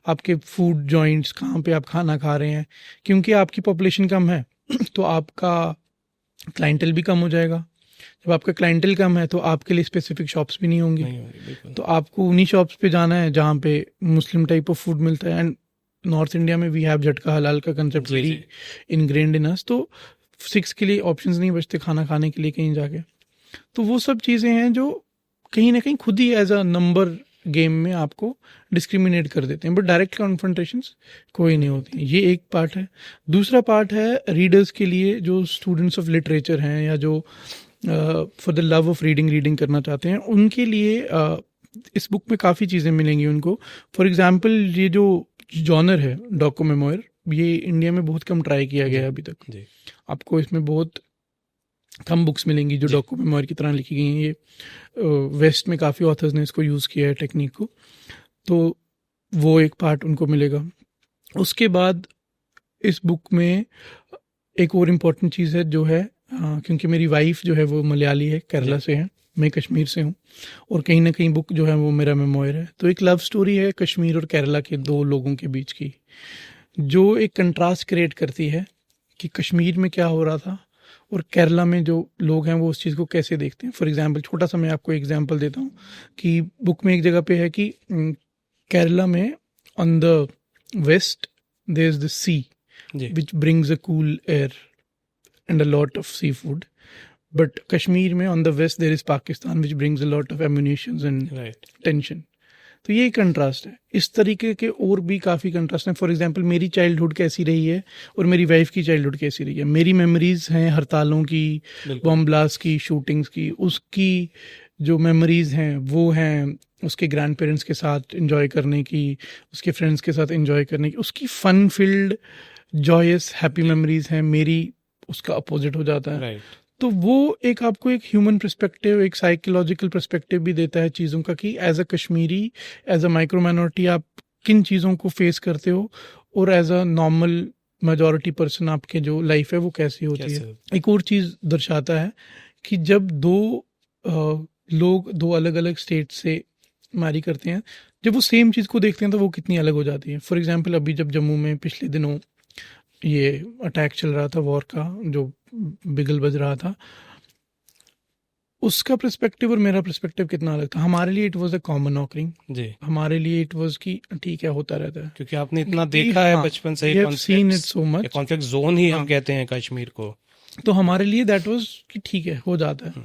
आपके फूड जॉइंट्स, कहाँ पे आप खाना खा रहे हैं, क्योंकि आपकी पॉपुलेशन कम है तो आपका क्लाइंटल भी कम हो जाएगा। जब आपका क्लाइंटल कम है तो आपके लिए स्पेसिफिक शॉप्स भी नहीं होंगी, तो आपको उन्हीं शॉप्स पे जाना है जहाँ पे मुस्लिम टाइप ऑफ फूड मिलता है। एंड नॉर्थ इंडिया में वी हैव झटका हलाल का कंसेप्ट वेरी इनग्रेन्ड इन अस, तो सिक्स के लिए ऑप्शंस नहीं बचते खाना खाने के लिए कहीं जाके। तो वो सब चीज़ें हैं जो कहीं ना कहीं खुद ही एज अ नंबर गेम में आपको डिस्क्रिमिनेट कर देते हैं, बट डायरेक्ट कॉन्फ्रंटेशंस कोई नहीं होती। ये एक पार्ट है। दूसरा पार्ट है रीडर्स के लिए, जो स्टूडेंट्स ऑफ लिटरेचर हैं या जो for the love of reading करना चाहते हैं, उनके लिए इस बुक में काफ़ी चीज़ें मिलेंगी उनको। फॉर एग्जाम्पल ये जो जॉनर है डॉको मेमोयर, ये इंडिया में बहुत कम ट्राई किया गया है अभी तक। आपको इसमें बहुत कम बुक्स मिलेंगी जो डॉको मेमोयर की तरह लिखी गई हैं। ये वेस्ट में काफ़ी ऑथर्स ने इसको यूज़ किया है टेक्निक को, तो वो एक पार्ट उनको मिलेगा। उसके बाद इस बुक में एक और इम्पोर्टेंट चीज़ है जो है क्योंकि मेरी वाइफ जो है वो मलयाली है, केरला से है, मैं कश्मीर से हूँ, और कहीं ना कहीं बुक जो है वो मेरा मेमोयर है। तो एक लव स्टोरी है कश्मीर और केरला के दो लोगों के बीच की, जो एक कंट्रास्ट क्रिएट करती है कि कश्मीर में क्या हो रहा था और केरला में जो लोग हैं वो उस चीज़ को कैसे देखते हैं। फॉर एग्जांपल, छोटा सा मैं आपको एग्जांपल देता हूँ कि बुक में एक जगह पे है कि केरला में on the west there is the sea
जी
which brings a cool air and a lot of seafood. But Kashmir में on the west there is Pakistan which brings a lot of ammunitions and
right
tension. तो ये कंट्रास्ट है। इस तरीके के और भी काफ़ी कंट्रास्ट हैं। फॉर एग्जांपल, मेरी चाइल्डहुड कैसी रही है और मेरी वाइफ की चाइल्डहुड कैसी रही है। मेरी मेमोरीज हैं हड़तालों की, बॉम्ब ब्लास्ट की, शूटिंग्स की। उसकी जो मेमोरीज हैं वो हैं उसके ग्रैंड पेरेंट्स के साथ एंजॉय करने की, उसके फ्रेंड्स के साथ एंजॉय करने की, उसकी fun filled joys happy memories हैं। मेरी उसका अपोजिट हो जाता है।
राइट
तो वो एक आपको एक ह्यूमन पर्सपेक्टिव, एक साइकोलॉजिकल पर्सपेक्टिव भी देता है चीज़ों का कि as a Kashmiri, as a micro minority आप किन चीज़ों को फेस करते हो, और as a normal majority person आपके जो लाइफ है वो कैसी होती
कैसे
है। एक और चीज़ दर्शाता है कि जब दो लोग दो अलग अलग स्टेट से मारी करते हैं, जब वो सेम चीज़ को देखते हैं तो वो कितनी अलग हो जाती है। फॉर एग्जाम्पल, अभी जब जम्मू में पिछले दिनों ये अटैक चल रहा था वॉर का, जो बिगल बज रहा था, उसका पर्सपेक्टिव और मेरा पर्सपेक्टिव कितना अलग था। हमारे लिए it was a common occurring, जी, हमारे लिए इट वाज कि ठीक है, होता रहता है,
क्योंकि आपने इतना देखा है बचपन से,
we have seen it so much.
Conflict zone ही हम कहते हैं कश्मीर को।
तो हमारे लिए दैट वाज कि ठीक है, हो जाता है।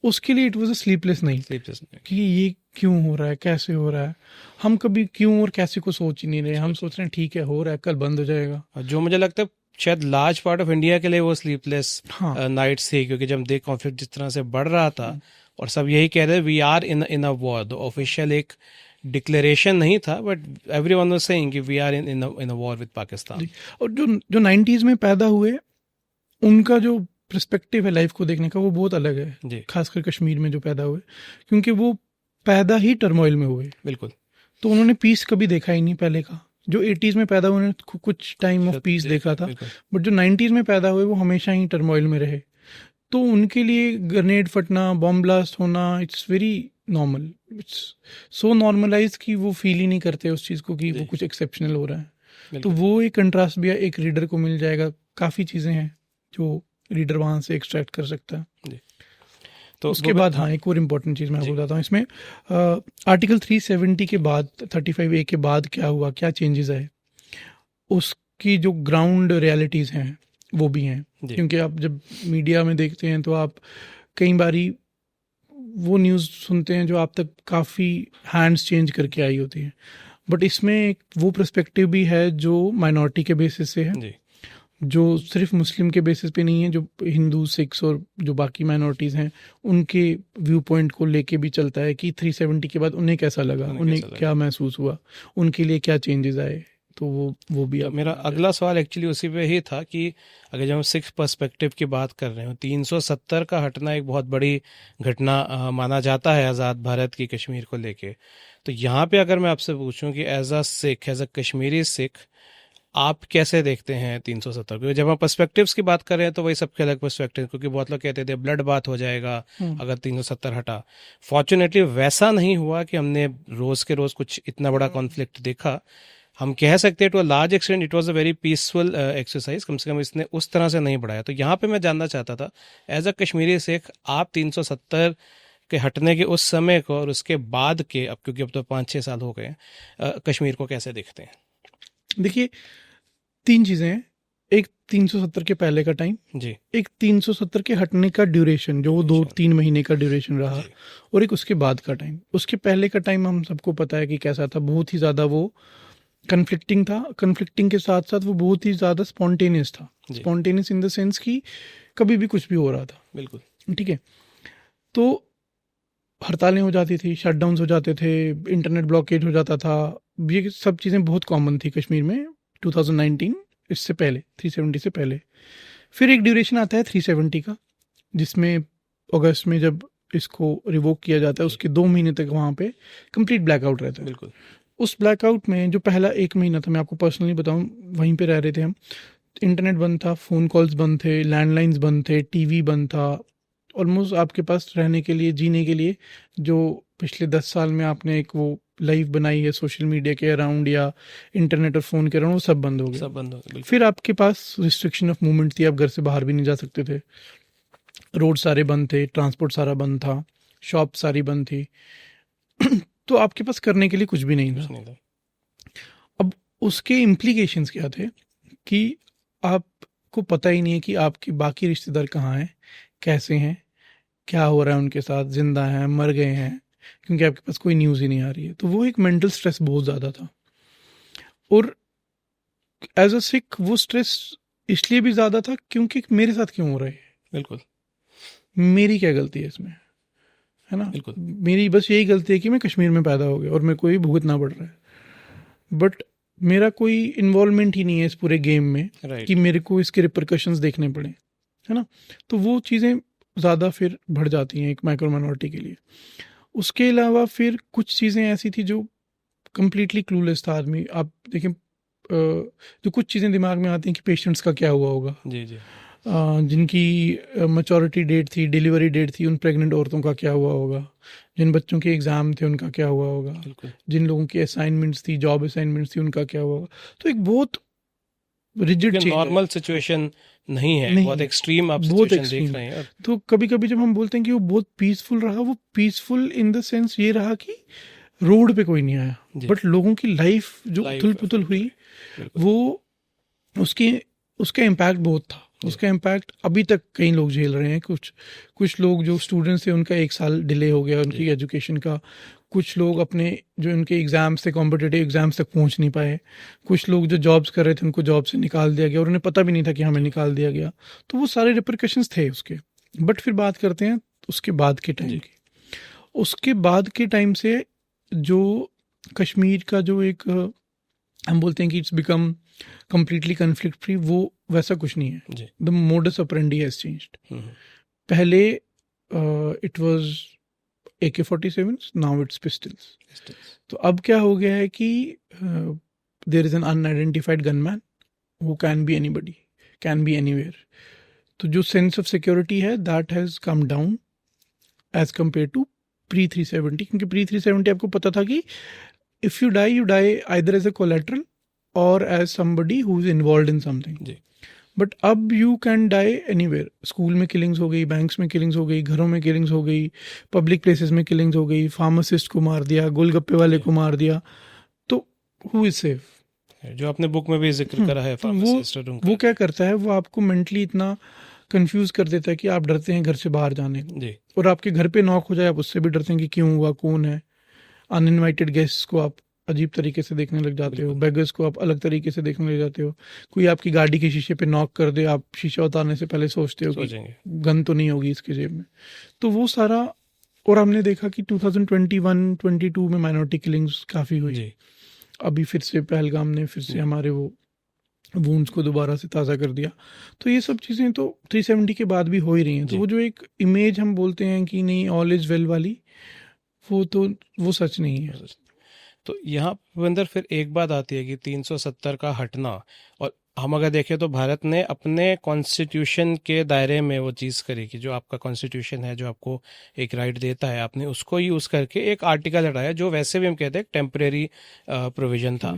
उसके लिए it was a sleepless night कि ये क्यों हो रहा है, कैसे हो रहा है। हम कभी क्यों और कैसे को सोच ही नहीं रहे। हम सोच रहे हैं ठीक है, हो रहा है, कल बंद हो जाएगा।
जो मुझे लगता है शायद लार्ज पार्ट ऑफ इंडिया के लिए वो स्लीपलेस नाइट्स थी, क्योंकि जब देख कॉन्फ्लिक्ट जिस तरह से बढ़ रहा था और सब यही कह रहे we are in a war. Official एक डिक्लेरेशन नहीं था, बट एवरीवन वाज सेइंग कि we are in a war with Pakistan.
और जो 90s में पैदा हुए, उनका जो पर्सपेक्टिव है लाइफ को देखने का वो बहुत अलग है, खासकर कश्मीर में जो पैदा हुए, क्योंकि वो पैदा ही टर्मोइल में हुए।
बिल्कुल।
तो उन्होंने पीस कभी देखा ही नहीं पहले का। जो 80s में पैदा हुए उन्होंने कुछ टाइम ऑफ पीस देखा था, बट जो 90s में पैदा हुए वो हमेशा ही टर्मोइल में रहे। तो उनके लिए ग्रेनेड फटना, बॉम्ब ब्लास्ट होना, it's very normal, it's so normalize कि वो फील ही नहीं करते उस चीज़ को कि वो कुछ एक्सेप्शनल हो रहा है। तो वो एक कंट्रास्ट भी एक रीडर को मिल जाएगा। काफ़ी चीज़ें हैं जो रीडर वहाँ से एक्सट्रैक्ट कर सकता है। तो उसके बाद हाँ, एक और इम्पोर्टेंट चीज़ मैं आपको बताता हूँ इसमें, आर्टिकल 370 के बाद 35A के बाद क्या हुआ, क्या चेंजेस आए, उसकी जो ग्राउंड रियलिटीज़ हैं वो भी हैं। क्योंकि आप जब मीडिया में देखते हैं तो आप कई बारी वो न्यूज़ सुनते हैं जो आप तक काफ़ी हैंड्स चेंज करके आई होती है, बट इसमें एक वो पर्सपेक्टिव भी है जो माइनॉरिटी के बेसिस से है, जो सिर्फ मुस्लिम के बेसिस पे नहीं है, जो हिंदू, सिख्स और जो बाकी माइनॉरिटीज़ हैं उनके व्यू पॉइंट को लेके भी चलता है कि 370 के बाद उन्हें कैसा लगा, उन्हें क्या महसूस हुआ, उनके लिए क्या चेंजेस आए। तो वो भी
मेरा अगला सवाल एक्चुअली उसी पे ही था कि अगर जब हम सिख पर्सपेक्टिव की बात कर रहे हो, 370 का हटना एक बहुत बड़ी घटना माना जाता है आज़ाद भारत की कश्मीर को लेके। तो यहाँ पे अगर मैं आपसे पूछूं कि as a Sikh, as a Kashmiri Sikh, आप कैसे देखते हैं 370? क्योंकि जब हम पर्सपेक्टिव्स की बात कर रहे हैं तो वही सबके अलग पर्सपेक्टिव, क्योंकि बहुत लोग कहते थे ब्लड बात हो जाएगा अगर 370 हटा। फॉर्चुनेटली वैसा नहीं हुआ कि हमने रोज के रोज कुछ इतना बड़ा कॉन्फ्लिक्ट देखा। हम कह सकते हैं to a large extent it was a very peaceful exercise, कम से कम इसने उस तरह से नहीं बढ़ाया। तो यहाँ पे मैं जानना चाहता था एज अ कश्मीरी सिख, आप 370 के हटने के उस समय को और उसके बाद के, अब क्योंकि अब तो 5-6 साल हो गए, कश्मीर को कैसे देखते हैं?
देखिए, 3 चीज़ें हैं। एक 370 के पहले का टाइम जी, एक 370 के हटने का ड्यूरेशन जो 2-3 महीने का ड्यूरेशन रहा, और एक उसके बाद का टाइम। उसके पहले का टाइम हम सबको पता है कि कैसा था, बहुत ही ज़्यादा वो कन्फ्लिक्टिंग था। कन्फ्लिक्टिंग के साथ साथ वो बहुत ही ज़्यादा स्पॉन्टेनियस था। स्पॉन्टेनियस इन द सेंस कि कभी भी कुछ भी हो रहा था। बिल्कुल ठीक है। तो हड़तालें हो जाती थी, शटडाउन्स हो जाते थे, इंटरनेट ब्लॉकेज हो जाता था। ये सब चीज़ें बहुत कॉमन थी कश्मीर में 2019, इससे पहले 370 से पहले। फिर एक ड्यूरेशन आता है 370 का, जिसमें अगस्त में जब इसको रिवोक किया जाता है उसके 2 महीने तक वहाँ पे कंप्लीट ब्लैकआउट रहता है। बिल्कुल। उस ब्लैकआउट में जो पहला 1 महीना था, मैं आपको पर्सनली बताऊं, वहीं पे रह रहे थे हम, इंटरनेट बंद था, फ़ोन कॉल्स बंद थे, लैंडलाइंस बंद थे, टीवी बंद था। ऑलमोस्ट आपके पास रहने के लिए, जीने के लिए, जो पिछले 10 साल में आपने एक वो लाइफ बनाई है सोशल मीडिया के अराउंड या इंटरनेट और फ़ोन के अराउंड, वो सब बंद हो गया।
सब बंद हो गया, बिल्कुल।
फिर आपके पास रिस्ट्रिक्शन ऑफ मूवमेंट थी, आप घर से बाहर भी नहीं जा सकते थे, रोड सारे बंद थे, ट्रांसपोर्ट सारा बंद था, शॉप सारी बंद थी। तो आपके पास करने के लिए कुछ भी नहीं
कुछ
था।
नहीं था।
अब उसके इम्प्लीकेशंस क्या थे कि आपको पता ही नहीं है कि आपके बाकी रिश्तेदार कहाँ हैं, कैसे हैं, क्या हो रहा है उनके साथ, जिंदा हैं, मर गए हैं, क्योंकि आपके पास कोई न्यूज़ ही नहीं आ रही है। तो वो एक मेंटल स्ट्रेस बहुत ज़्यादा था। और एज अ सिख वो स्ट्रेस इसलिए भी ज़्यादा था क्योंकि मेरे साथ क्यों हो रहा है,
बिल्कुल
मेरी क्या गलती है इसमें, है ना।
बिल्कुल।
मेरी बस यही गलती है कि मैं कश्मीर में पैदा हो गया और मेरे को ही भुगतना पड़ रहा है, बट मेरा कोई इन्वॉल्वमेंट ही नहीं है इस पूरे गेम में
राइट।
कि मेरे को इसके रिपरकशंस देखने पड़े, है ना। तो वो चीज़ें ज़्यादा फिर बढ़ जाती हैं एक माइक्रो माइनॉरिटी के लिए। उसके अलावा फिर कुछ चीज़ें ऐसी थी जो कम्प्लीटली क्लूलेस था आदमी। आप देखें, जो कुछ चीज़ें दिमाग में आती हैं कि पेशेंट्स का क्या हुआ होगा,
जी जी।
जिनकी मैच्योरिटी डेट थी, डिलीवरी डेट थी, उन प्रेग्नेंट औरतों का क्या हुआ होगा, जिन बच्चों के एग्ज़ाम थे उनका क्या हुआ होगा,
बिल्कुल।
जिन लोगों की असाइनमेंट्स थी, जॉब असाइनमेंट्स थी, उनका क्या हुआ होगा। तो एक बहुत रिजिड चेंज है।
नॉर्मल सिचुएशन नहीं है,
नहीं,
बहुत एक्सट्रीम आप
बहुत
सिचुएशन देख
एक्सट्रीम।
रहे हैं।
तो कभी कभी जब हम बोलते हैं कि वो बहुत पीसफुल रहा, वो पीसफुल इन द सेंस ये रहा कि रोड पे कोई नहीं आया,
जी।
बट लोगों की लाइफ जो
Life
उथल पुथल हुई,
बिल्कुल।
वो उसका इम्पैक्ट बहुत था। उसका इम्पैक्ट अभी तक कई लोग झेल रहे हैं। कुछ लोग जो स्टूडेंट्स थे उनका 1 साल डिले हो गया उनकी एजुकेशन का। कुछ लोग अपने जो उनके एग्ज़ाम्स थे, कॉम्पिटिटिव एग्ज़ाम्स तक पहुंच नहीं पाए। कुछ लोग जो जॉब्स कर रहे थे उनको जॉब से निकाल दिया गया और उन्हें पता भी नहीं था कि हमें निकाल दिया गया। तो वो सारे रिपरकशंस थे उसके। बट फिर बात करते हैं उसके बाद के टाइम की। उसके बाद के टाइम से जो कश्मीर का जो एक हम बोलते हैं कि it's become completely conflict free, वो वैसा कुछ नहीं है। The modus operandi has changed. पहले it was AK-47, now it's pistols. तो अब क्या हो गया है कि there is an unidentified gunman who can be anybody, can be anywhere. तो जो सेंस ऑफ सिक्योरिटी है that has come down as compare to pre-370, क्योंकि pre-370 आपको पता था कि if you die either as a collateral or as somebody who is involved in something. But अब you can die anywhere. School में किलिंग्स हो गई, बैंक्स में किलिंग्स हो गई, घरों में किलिंग्स हो गई, पब्लिक प्लेसेस में किलिंग्स हो गई, फार्मासिस्ट को मार दिया, गोलगप्पे वाले को मार दिया। तो who is safe?
जो आपने बुक में भी जिक्र करा है, फार्मासिस्ट।
वो क्या करता है, वो आपको मेंटली इतना कंफ्यूज कर देता है कि आप डरते हैं घर से बाहर जाने को। और आपके घर पे नॉक हो जाए, आप उससे भी डरते हैं कि क्यों हुआ, कौन है। अनइनवाइटेड गेस्ट्स को आप अजीब तरीके से देखने लग जाते हो, बेगर्स को आप अलग तरीके से देखने लग जाते हो। कोई आपकी गाड़ी के शीशे पे नॉक कर दे, आप शीशा उतारने से पहले सोचते हो कि गन तो नहीं होगी इसके जेब में। तो वो सारा, और हमने देखा कि 2021-22 में माइनॉरिटी किलिंग्स काफ़ी हुई। अभी फिर से पहलगाम ने फिर से हमारे वो वूंड्स को दोबारा से ताज़ा कर दिया। तो ये सब चीज़ें तो 370 के बाद भी हो ही रही हैं। तो वो जो एक इमेज हम बोलते हैं कि नहीं ऑल इज़ वेल वाली, वो सच नहीं है।
तो यहाँ भूपेंद्र फिर एक बात आती है कि 370 का हटना, और हम अगर देखें तो भारत ने अपने कॉन्स्टिट्यूशन के दायरे में वो चीज़ करी कि जो आपका कॉन्स्टिट्यूशन है, जो आपको एक राइट देता है, आपने उसको यूज़ करके एक आर्टिकल हटाया जो वैसे भी हम कहते हैं टेम्परेरी प्रोविजन था।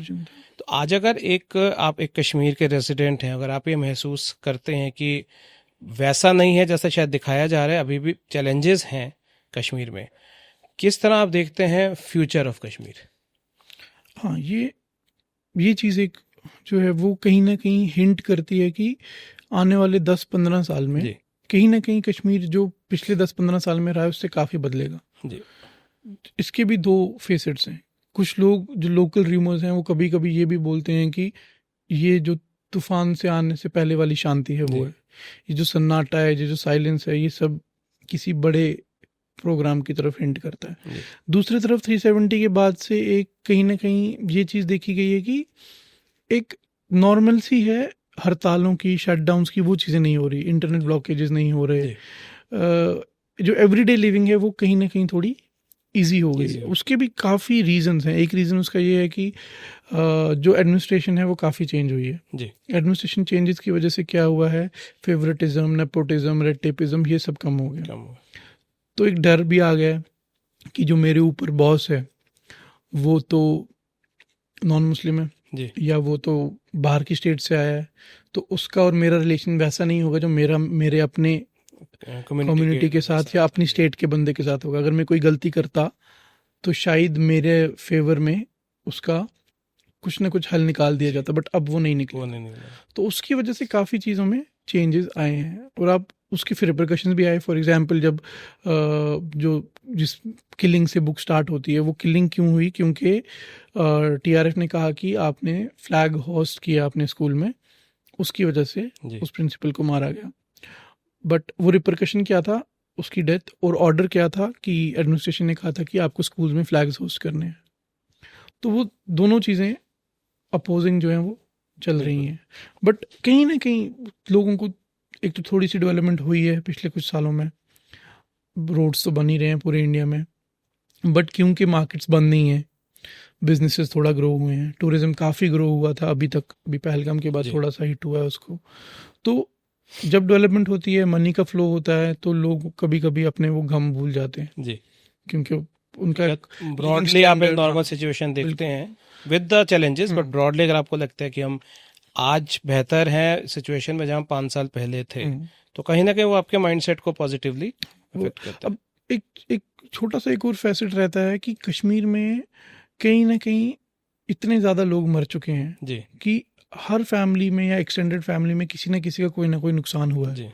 तो आज अगर आप एक कश्मीर के रेजिडेंट हैं, अगर आप ये महसूस करते हैं कि वैसा नहीं है जैसा शायद दिखाया जा रहा है, अभी भी चैलेंजेस हैं कश्मीर में, किस तरह आप देखते हैं फ्यूचर ऑफ कश्मीर?
हाँ, ये चीज़ एक जो है वो कहीं ना कहीं हिंट करती है कि आने वाले 10-15 साल में कहीं ना कहीं कश्मीर जो पिछले 10-15 साल में रहा है उससे काफ़ी बदलेगा। इसके भी 2 फेसेट्स हैं। कुछ लोग जो लोकल रूमर्स हैं वो कभी कभी ये भी बोलते हैं कि ये जो तूफान से आने से पहले वाली शांति है वो है, ये जो सन्नाटा है, ये जो साइलेंस है, ये सब किसी बड़े प्रोग्राम की तरफ हिंट करता है। दूसरी तरफ 370 के बाद से एक कहीं ना कहीं ये चीज़ देखी गई है कि एक नॉर्मल सी है, हड़तालों की, शटडाउन्स की, वो चीज़ें नहीं हो रही, इंटरनेट ब्लॉकेजेस नहीं हो रहे। जो एवरीडे लिविंग है वो कहीं ना कहीं थोड़ी इजी हो गई
Easy
है।
हो।
उसके भी काफ़ी रीजंस हैं। एक रीज़न उसका ये है कि जो एडमिनिस्ट्रेशन है वो काफ़ी चेंज हुई है।
जी
एडमिनिस्ट्रेशन चेंजेस की वजह से क्या हुआ है, फेवरेटिज्म, नेपोटिज्म, रेड टेपिज्म, ये सब कम हो गया।
कम हुआ।
तो एक डर भी आ गया है कि जो मेरे ऊपर बॉस है वो तो नॉन मुस्लिम है,
जी
या वो तो बाहर की स्टेट से आया है, तो उसका और मेरा रिलेशन वैसा नहीं होगा जो मेरे अपने कम्युनिटी के साथ या अपनी स्टेट के बंदे के साथ होगा। अगर मैं कोई गलती करता तो शायद मेरे फेवर में उसका कुछ ना कुछ हल निकाल दिया जाता, बट अब वो नहीं निकला।
वो नहीं निकला।
तो उसकी वजह से काफ़ी चीज़ों में चेंजेस आए हैं, और अब उसके फिर रिपरकशंस भी आए। फॉर एग्जांपल जब जो जिस किलिंग से बुक स्टार्ट होती है, वो किलिंग क्यों हुई, क्योंकि टीआरएफ ने कहा कि आपने फ्लैग होस्ट किया अपने स्कूल में, उसकी वजह से
जी
उस प्रिंसिपल को मारा गया। बट वो रिपरकशन क्या था, उसकी डेथ, और ऑर्डर क्या था कि एडमिनिस्ट्रेशन ने कहा था कि आपको स्कूल में फ्लैग्स होस्ट करने हैं। तो वो दोनों चीज़ें अपोजिंग जो हैं वो चल रही हैं। बट कहीं ना कहीं लोगों को एक तो थोड़ी सी डेवलपमेंट हुई है पिछले कुछ सालों में, रोड्स तो बन ही रहे हैं पूरे इंडिया में, बट क्योंकि मार्केट्स बंद नहीं हैं, बिजनेसेस थोड़ा ग्रो हुए हैं, टूरिज्म काफ़ी ग्रो हुआ था अभी तक, अभी पहलगाम के बाद
जी।
थोड़ा सा हिट हुआ है उसको। तो जब डेवलपमेंट होती है, मनी का फ्लो होता है, तो लोग कभी कभी अपने वो गम भूल जाते हैं,
जी
क्योंकि उनका एक
ब्रॉडली आप एक
standard-
नॉर्मल सिचुएशन देखते हैं with the challenges, but broadly अगर आपको लगता है कि हम आज बेहतर हैं सिचुएशन में जहां 5 साल पहले थे, तो कहीं ना कहीं वो आपके माइंडसेट को पॉजिटिवली अफेक्ट करता है।
अब एक छोटा सा एक और फैसेट रहता है कि कश्मीर में कहीं ना कहीं इतने ज़्यादा लोग मर चुके हैं
जी
कि हर फैमिली में या एक्सटेंडेड फैमिली में किसी ना किसी का कोई ना कोई नुकसान हुआ है,
जी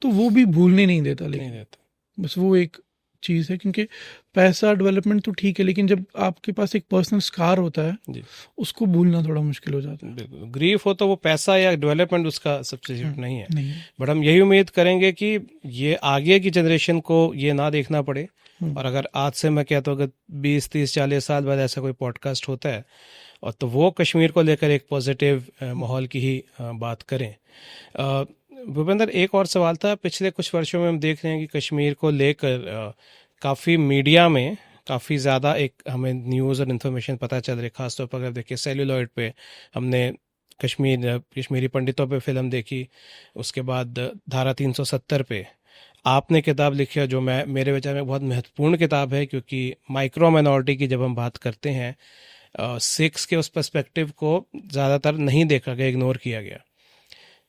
तो वो भी भूलने नहीं देता।
नहीं
लेकिन
रहता।
बस वो एक चीज़ है, क्योंकि पैसा डेवलपमेंट तो ठीक है, लेकिन जब आपके पास एक पर्सनल स्कार होता है,
जी
उसको भूलना थोड़ा मुश्किल हो जाता है।
बिल्कुल, ग्रीफ हो तो वो पैसा या डेवलपमेंट उसका सब्स्टिट्यूट नहीं है।
नहीं,
बट हम यही उम्मीद करेंगे कि ये आगे की जनरेशन को ये ना देखना पड़े, और अगर आज से मैं कहता हूँ अगर 20 30 40 साल बाद ऐसा कोई पॉडकास्ट होता है, और तो वो कश्मीर को लेकर एक पॉजिटिव माहौल की ही बात करें। भूपेंद्र, एक और सवाल था। पिछले कुछ वर्षों में हम देख रहे हैं कि कश्मीर को लेकर काफ़ी मीडिया में काफ़ी ज़्यादा एक हमें न्यूज़ और इन्फॉर्मेशन पता चल रही है। खासतौर पर अगर देखिए सेल्यूलॉइड पे हमने कश्मीरी पंडितों पे फिल्म देखी, उसके बाद धारा 370 पे आपने किताब लिखी है, जो मेरे विचार में बहुत महत्वपूर्ण किताब है, क्योंकि माइक्रो माइनॉरिटी की जब हम बात करते हैं, सिक्स के उस पर्सपेक्टिव को ज़्यादातर नहीं देखा गया, इग्नोर किया गया।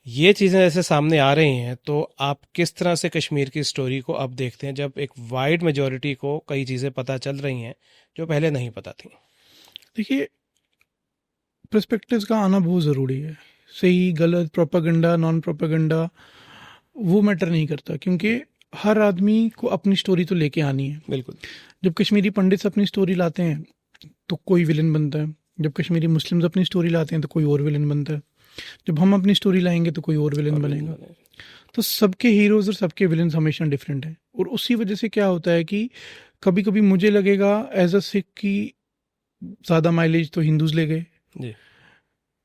ये चीज़ें जैसे सामने आ रही हैं, तो आप किस तरह से कश्मीर की स्टोरी को अब देखते हैं, जब एक वाइड मेजॉरिटी को कई चीज़ें पता चल रही हैं जो पहले नहीं पता थी?
देखिए, पर्सपेक्टिव्स का आना बहुत ज़रूरी है। सही गलत, प्रोपागेंडा, नॉन प्रोपागेंडा, वो मैटर नहीं करता, क्योंकि हर आदमी को अपनी स्टोरी तो लेके आनी है।
बिल्कुल।
जब कश्मीरी पंडित्स अपनी स्टोरी लाते हैं तो कोई विलन बनता है, जब कश्मीरी मुस्लिम्स अपनी स्टोरी लाते हैं तो कोई और विलन बनता है, जब हम अपनी स्टोरी लाएंगे तो कोई और विलन बनेगा। तो सबके हीरोज और सबके विलन्स हमेशा डिफरेंट हैं, और उसी वजह से क्या होता है कि कभी कभी मुझे लगेगा एज अ सिख की ज़्यादा माइलेज तो हिंदूज ले गए,
जी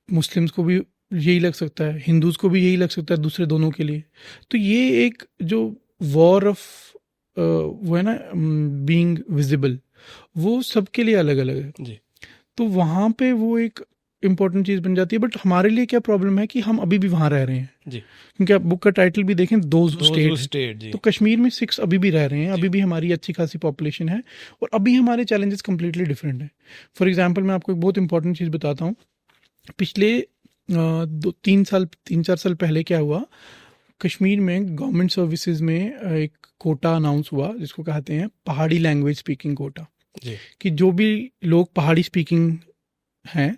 मुस्लिम्स को भी यही लग सकता है, हिंदूज को भी यही लग सकता है, दूसरे दोनों के लिए। तो ये एक जो वॉर ऑफ वो है ना, बीइंग विजिबल, वो सबके लिए अलग अलग है।
जी
तो वहाँ पे वो एक इम्पोर्टेंट चीज़ बन जाती है। बट हमारे लिए क्या प्रॉब्लम है कि हम अभी भी वहाँ रह रहे हैं,
जी
क्योंकि आप बुक का टाइटल भी देखें, दोज स्टेट,
स्टेट जी
तो कश्मीर में सिक्स अभी भी रह रहे हैं, अभी भी हमारी अच्छी खासी पॉपुलेशन है, और अभी हमारे चैलेंजेस कम्प्लीटली डिफरेंट हैं। फॉर एग्जाम्पल, मैं आपको एक बहुत इंपॉर्टेंट चीज़ बताता हूँ। पिछले 3-4 साल पहले क्या हुआ, कश्मीर में गवर्नमेंट सर्विसेज में एक कोटा अनाउंस हुआ, जिसको कहते हैं पहाड़ी लैंग्वेज स्पीकिंग कोटा,
जी
कि जो भी लोग पहाड़ी स्पीकिंग हैं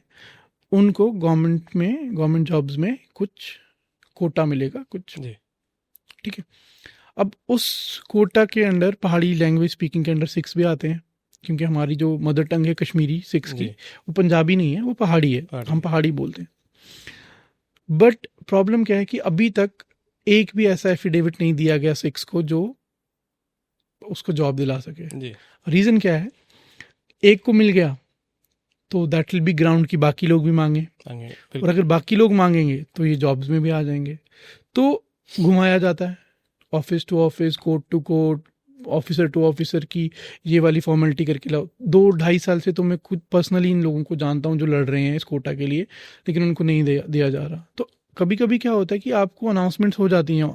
उनको गवर्नमेंट जॉब्स में कुछ कोटा मिलेगा कुछ।
जी
ठीक है। अब उस कोटा के अंडर पहाड़ी लैंग्वेज स्पीकिंग के अंडर सिक्स भी आते हैं, क्योंकि हमारी जो मदर टंग है कश्मीरी सिक्स की,
जी
वो पंजाबी नहीं है, वो पहाड़ी है,
पहाड़ी।
हम पहाड़ी बोलते हैं। बट प्रॉब्लम क्या है कि अभी तक एक भी ऐसा एफिडेविट नहीं दिया गया सिक्स को जो उसको जॉब दिला सके।
जी
रीज़न क्या है, एक को मिल गया तो दैट विल बी ग्राउंड की बाकी लोग भी मांगे,
आगे
और अगर बाकी लोग मांगेंगे तो ये जॉब्स में भी आ जाएंगे। तो घुमाया जाता है, office to office, court to court, officer to officer की ये वाली फॉर्मेलिटी करके लाओ। 2-2.5 साल से तो मैं खुद पर्सनली इन लोगों को जानता हूँ जो लड़ रहे हैं इस कोटा के लिए, लेकिन उनको नहीं दिया जा रहा। तो कभी कभी क्या होता है कि आपको अनाउंसमेंट्स हो जाती हैं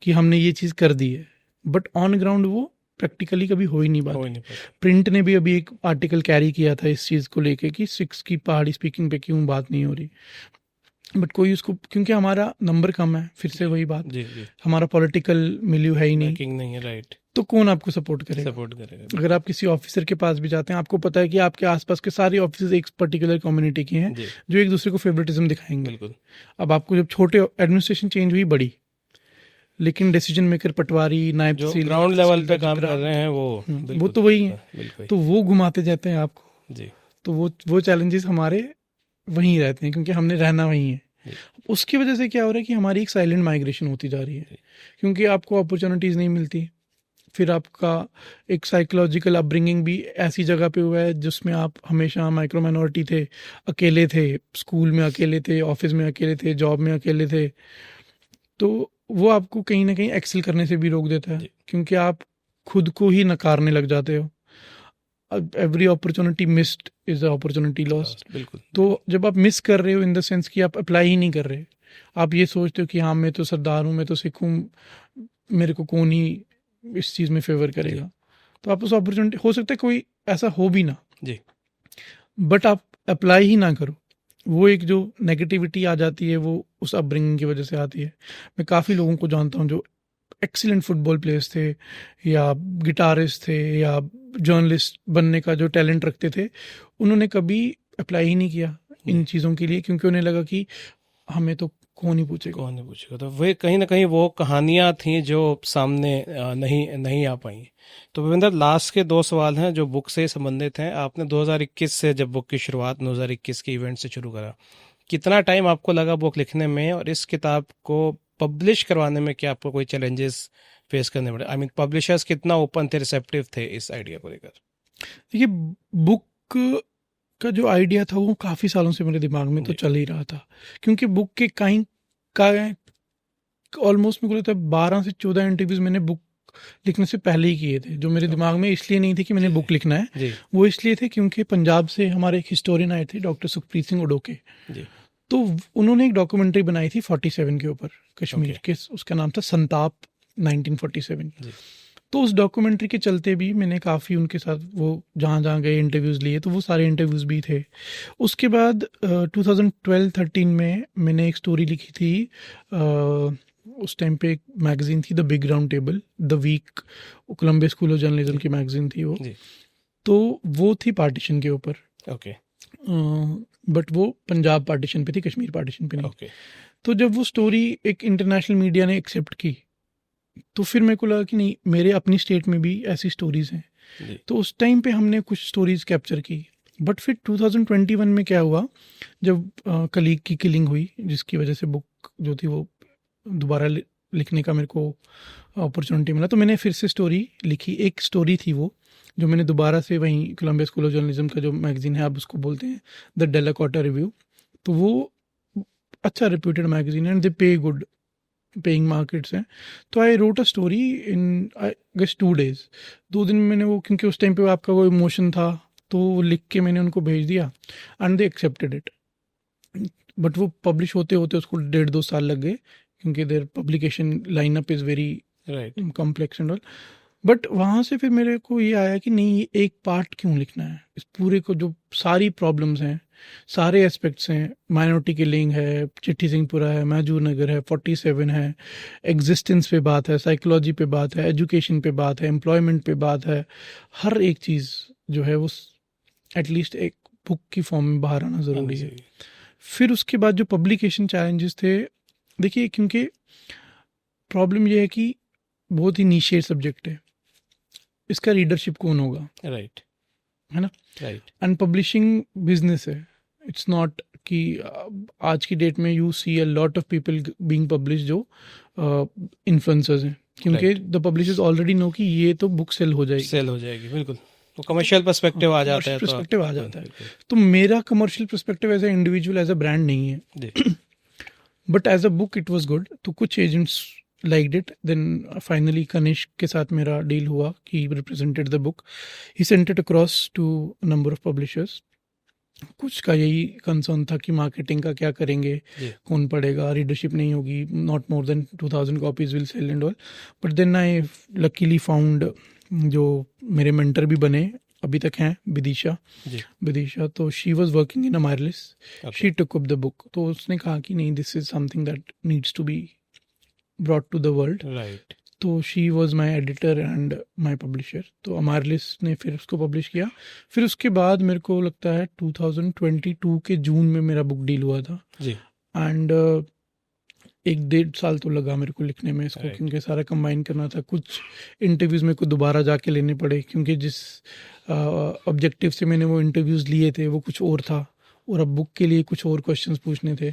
कि हमने ये चीज़ कर दी है, बट ऑन ग्राउंड वो प्रैक्टिकली कभी हो ही नहीं पाती। प्रिंट ने भी अभी एक आर्टिकल कैरी किया था इस चीज़ को लेके कि 6 की पहाड़ी स्पीकिंग पे क्यों बात नहीं हो रही, बट कोई उसको, क्योंकि हमारा नंबर कम है, फिर से वही बात,
जी जी,
हमारा पॉलिटिकल मिल्यू है ही नहीं
है, राइट,
तो कौन आपको सपोर्ट करेगा? अगर आप किसी ऑफिसर के पास भी जाते हैं, आपको पता है कि आपके आसपास के सारे ऑफिसर्स एक पर्टिकुलर कम्युनिटी के हैं जो एक दूसरे को फेवरेटिज्म दिखाएंगे।
बिल्कुल।
अब आपको जब छोटे एडमिनिस्ट्रेशन चेंज हुई बड़ी, लेकिन डिसीजन मेकर पटवारी, नायब तहसील,
ग्राउंड लेवल पे काम कर रहे हैं वो
तो वही है, तो वो घुमाते जाते हैं आपको
जी।
तो वो चैलेंजेस हमारे वहीं रहते हैं, क्योंकि हमने रहना वहीं है। उसकी वजह से क्या हो रहा है कि हमारी एक साइलेंट माइग्रेशन होती जा रही है, क्योंकि आपको अपॉर्चुनिटीज़ नहीं मिलती। फिर आपका एक साइकोलॉजिकल अपब्रिंगिंग भी ऐसी जगह पे हुआ है जिसमें आप हमेशा माइक्रो माइनॉरिटी थे, अकेले थे, स्कूल में अकेले थे, ऑफिस में अकेले थे, जॉब में अकेले थे, तो वो आपको कहीं ना कहीं एक्सेल करने से भी रोक देता है, क्योंकि आप खुद को ही नकारने लग जाते हो। Every opportunity missed is opportunity lost.
बिल्कुल।
तो जब आप मिस कर रहे हो इन द सेंस कि आप अप्लाई ही नहीं कर रहे, आप ये सोचते हो कि हाँ मैं तो सरदार हूँ, मैं तो सिख हूँ, मेरे को कौन ही इस चीज़ में फेवर करेगा, तो आप उस अपॉर्चुनिटी, हो सकता है कोई ऐसा हो भी ना
जी,
बट आप अप्लाई ही ना करो। वो एक जो नेगेटिविटी आ जाती है वो उस अपब्रिंगिंग की वजह से आती है। मैं काफ़ी लोगों को जानता हूँ जो एक्सीलेंट फुटबॉल प्लेयर्स थे या गिटारिस्ट थे या जर्नलिस्ट बनने का जो टैलेंट रखते थे, उन्होंने कभी अप्लाई ही नहीं किया इन चीज़ों के लिए, क्योंकि उन्हें लगा कि हमें तो कौन ही पूछेगा।
तो वे कहीं ना कहीं वो कहानियां थी जो सामने नहीं आ पाई। तो भूपेंद्र, लास्ट के 2 सवाल हैं जो बुक से संबंधित हैं। आपने 2021 से, जब बुक की शुरुआत 2021 के इवेंट से शुरू करा, कितना टाइम आपको लगा बुक लिखने में, और इस किताब को पब्लिश करवाने में क्या आपको कोई चैलेंजेस फेस करने पड़े? आई मीन पब्लिशर्स कितना ओपन थे, रिसेप्टिव थे इस आइडिया को लेकर?
देखिए, बुक का जो आइडिया था वो काफ़ी सालों से मेरे दिमाग में तो चल ही रहा था, क्योंकि बुक के ऑलमोस्ट मेरे को लगता है 12 से 14 इंटरव्यूज मैंने बुक लिखने से पहले ही किए थे, जो मेरे दिमाग में इसलिए नहीं थे कि मैंने बुक लिखना है, वो इसलिए थे क्योंकि पंजाब से हमारे एक हिस्टोरियन आए थे, डॉक्टर सुखप्रीत सिंह उडोके, तो उन्होंने एक डॉक्यूमेंट्री बनाई थी 47 के ऊपर, कश्मीर के, उसका नाम था संताप 1947। तो उस डॉक्यूमेंट्री के चलते भी मैंने काफ़ी उनके साथ वो जहाँ गए इंटरव्यूज़ लिए, तो वो सारे इंटरव्यूज़ भी थे। उसके बाद 2012-13 में मैंने एक स्टोरी लिखी थी, उस टाइम पे एक मैगज़ीन थी the big round table, the week, Columbia school of journalism की मैगज़ीन थी वो, तो वो थी पार्टीशन के ऊपर। बट वो पंजाब पार्टीशन पे थी, कश्मीर पार्टीशन पे नहीं। तो जब वो स्टोरी एक इंटरनेशनल मीडिया ने एक्सेप्ट की, तो फिर मेरे को लगा कि नहीं, मेरे अपनी स्टेट में भी ऐसी स्टोरीज हैं। तो उस टाइम पे हमने कुछ स्टोरीज कैप्चर की। बट फिर 2021 में क्या हुआ, जब कलीग की किलिंग हुई, जिसकी वजह से बुक जो थी वो दोबारा लिखने का मेरे को अपॉर्चुनिटी मिला, तो मैंने फिर से स्टोरी लिखी। एक स्टोरी थी वो जो मैंने दोबारा से वहीं कोलंबिया स्कूल ऑफ जर्नलिज्म का जो मैगजीन है, आप उसको बोलते हैं द डेलाकोटा रिव्यू, तो वो अच्छा रिप्यूटेड मैगजीन है and they pay good paying markets हैं। तो I wrote a story in I guess 2 days, 2 दिन में मैंने वो, क्योंकि उस टाइम पे आपका वो इमोशन था, तो वो लिख के मैंने उनको भेज दिया and they accepted it. But वो पब्लिश होते होते उसको 1.5-2 साल लग गए, क्योंकि their publication lineup is very complex and all. But वहाँ से फिर मेरे को ये आया कि नहीं, ये एक पार्ट क्यों लिखना है, इस पूरे को जो सारी प्रॉब्लम्स हैं, सारे एस्पेक्ट्स हैं, माइनॉरिटी किलिंग है, चिट्ठी सिंहपुरा है, महजूर नगर है, 47 है, एग्जिस्टेंस पे बात है, साइकोलॉजी पे बात है, एजुकेशन पे बात है, एम्प्लॉयमेंट पे बात है, हर एक चीज़ जो है वो एटलीस्ट एक बुक की फॉर्म में बाहर आना ज़रूरी है। फिर उसके बाद जो पब्लिकेशन चैलेंजेस थे, देखिए क्योंकि प्रॉब्लम ये है कि बहुत ही नीशे सब्जेक्ट है, इसका रीडरशिप कौन होगा, है ना, एंड पब्लिशिंग बिजनेस है, इट्स नॉट कि आज की डेट में you see a lot of people being publish जो इन्फ्लुएंसर्स हैं, क्योंकि द पब्लिशर्स ऑलरेडी नो कि ये तो बुक सेल हो जाएगी।
बिल्कुल, तो कमर्शियल पर्सपेक्टिव आ जाता है।
तो मेरा commercial perspective as a individual, as a brand नहीं है, but as a book it was good. तो कुछ agents liked it. Then finally Kanishk के साथ मेरा deal हुआ. He represented the book. He sent it across to a number of publishers. कुछ का यही कंसर्न था कि मार्केटिंग का क्या करेंगे, कौन पढ़ेगा, रीडरशिप नहीं होगी, not more than 2000 copies will sell and all. But then I luckily found जो मेरे मेंटर भी बने अभी तक हैं, विदिशा. तो she was working in Amaryllis. She took up the book. तो उसने कहा कि नहीं, this is something that needs to be brought to the world.
Right.
तो she was my editor and my publisher. तो अमायरलिस ने फिर उसको पब्लिश किया. फिर उसके बाद मेरे को लगता है 2022 के जून में मेरा बुक डील हुआ था. एंड 1-1.5 साल तो लगा मेरे को लिखने में इसको, क्योंकि सारा कंबाइन करना था. कुछ इंटरव्यूज़ मेरे को दोबारा जाके लेने पड़े, क्योंकि जिस ऑब्जेक्टिव से मैंने वो इंटरव्यूज़ लिए थे वो कुछ और था, और अब बुक के लिए कुछ और क्वेश्चंस पूछने थे.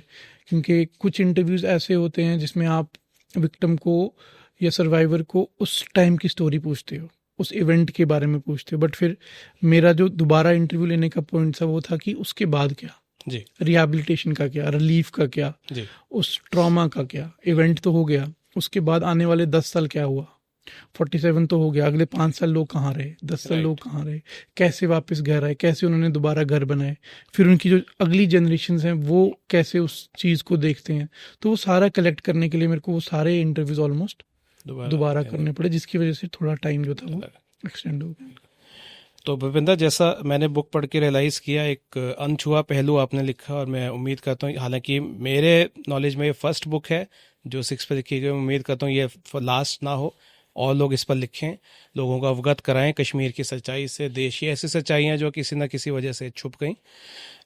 क्योंकि कुछ इंटरव्यूज़ ऐसे होते हैं जिसमें आप विक्टिम को या सर्वाइवर को उस टाइम की स्टोरी पूछते हो, उस इवेंट के बारे में पूछते हो. बट फिर मेरा जो दोबारा इंटरव्यू लेने का पॉइंट था वो था कि उसके बाद क्या, रिहैबिलिटेशन का क्या, रिलीफ का क्या, उस ट्रॉमा का क्या. इवेंट तो हो गया, उसके बाद आने वाले 10 साल क्या हुआ. 47 तो हो गया, अगले 5 साल लोग कहाँ रहे, 10 साल लोग कहाँ रहे, कैसे वापस घर आए, कैसे उन्होंने दोबारा घर बनाए, फिर उनकी जो अगली जनरेशन हैं वो कैसे उस चीज़ को देखते हैं. तो वो सारा कलेक्ट करने के लिए मेरे को वो सारे इंटरव्यूज ऑलमोस्ट दोबारा करने पड़े, जिसकी वजह से थोड़ा टाइम जो था वो एक्सटेंड हो गया.
तो भूपिंदर, जैसा मैंने बुक पढ़ के रियलाइज़ किया, एक अनछुआ पहलू आपने लिखा, और मैं उम्मीद करता हूँ, हालांकि मेरे नॉलेज में ये फर्स्ट बुक है जो 6 पे लिखी गई, उम्मीद करता हूँ ये लास्ट ना हो, और लोग इस पर लिखें, लोगों को अवगत कराएं कश्मीर की सच्चाई से. देश की ऐसी सच्चाइयाँ जो किसी न किसी वजह से छुप गई,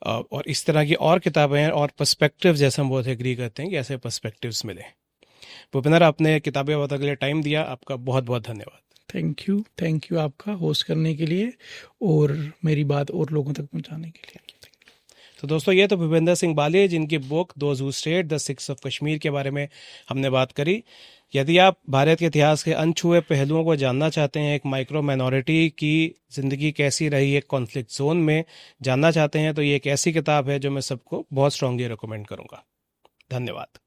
और इस तरह की और किताबें हैं, और पर्सपेक्टिव, जैसे हम बहुत एग्री करते हैं कि ऐसे पर्सपेक्टिव्स मिले. भूपिंदर, आपने किताबें बताने के लिए टाइम दिया, आपका बहुत बहुत धन्यवाद.
थैंक यू आपका होस्ट करने के लिए और मेरी बात और लोगों तक पहुंचाने के लिए.
तो दोस्तों, ये तो भूपिंदर सिंह बाली, जिनकी book those who stayed the Sikhs of Kashmir के बारे में हमने बात करी. यदि आप भारत के इतिहास के अनछुए पहलुओं को जानना चाहते हैं, एक माइक्रो माइनॉरिटी की ज़िंदगी कैसी रही एक कॉन्फ्लिक्ट जोन में जानना चाहते हैं, तो ये एक ऐसी किताब है जो मैं सबको बहुत स्ट्रांगली रिकमेंड करूँगा. धन्यवाद.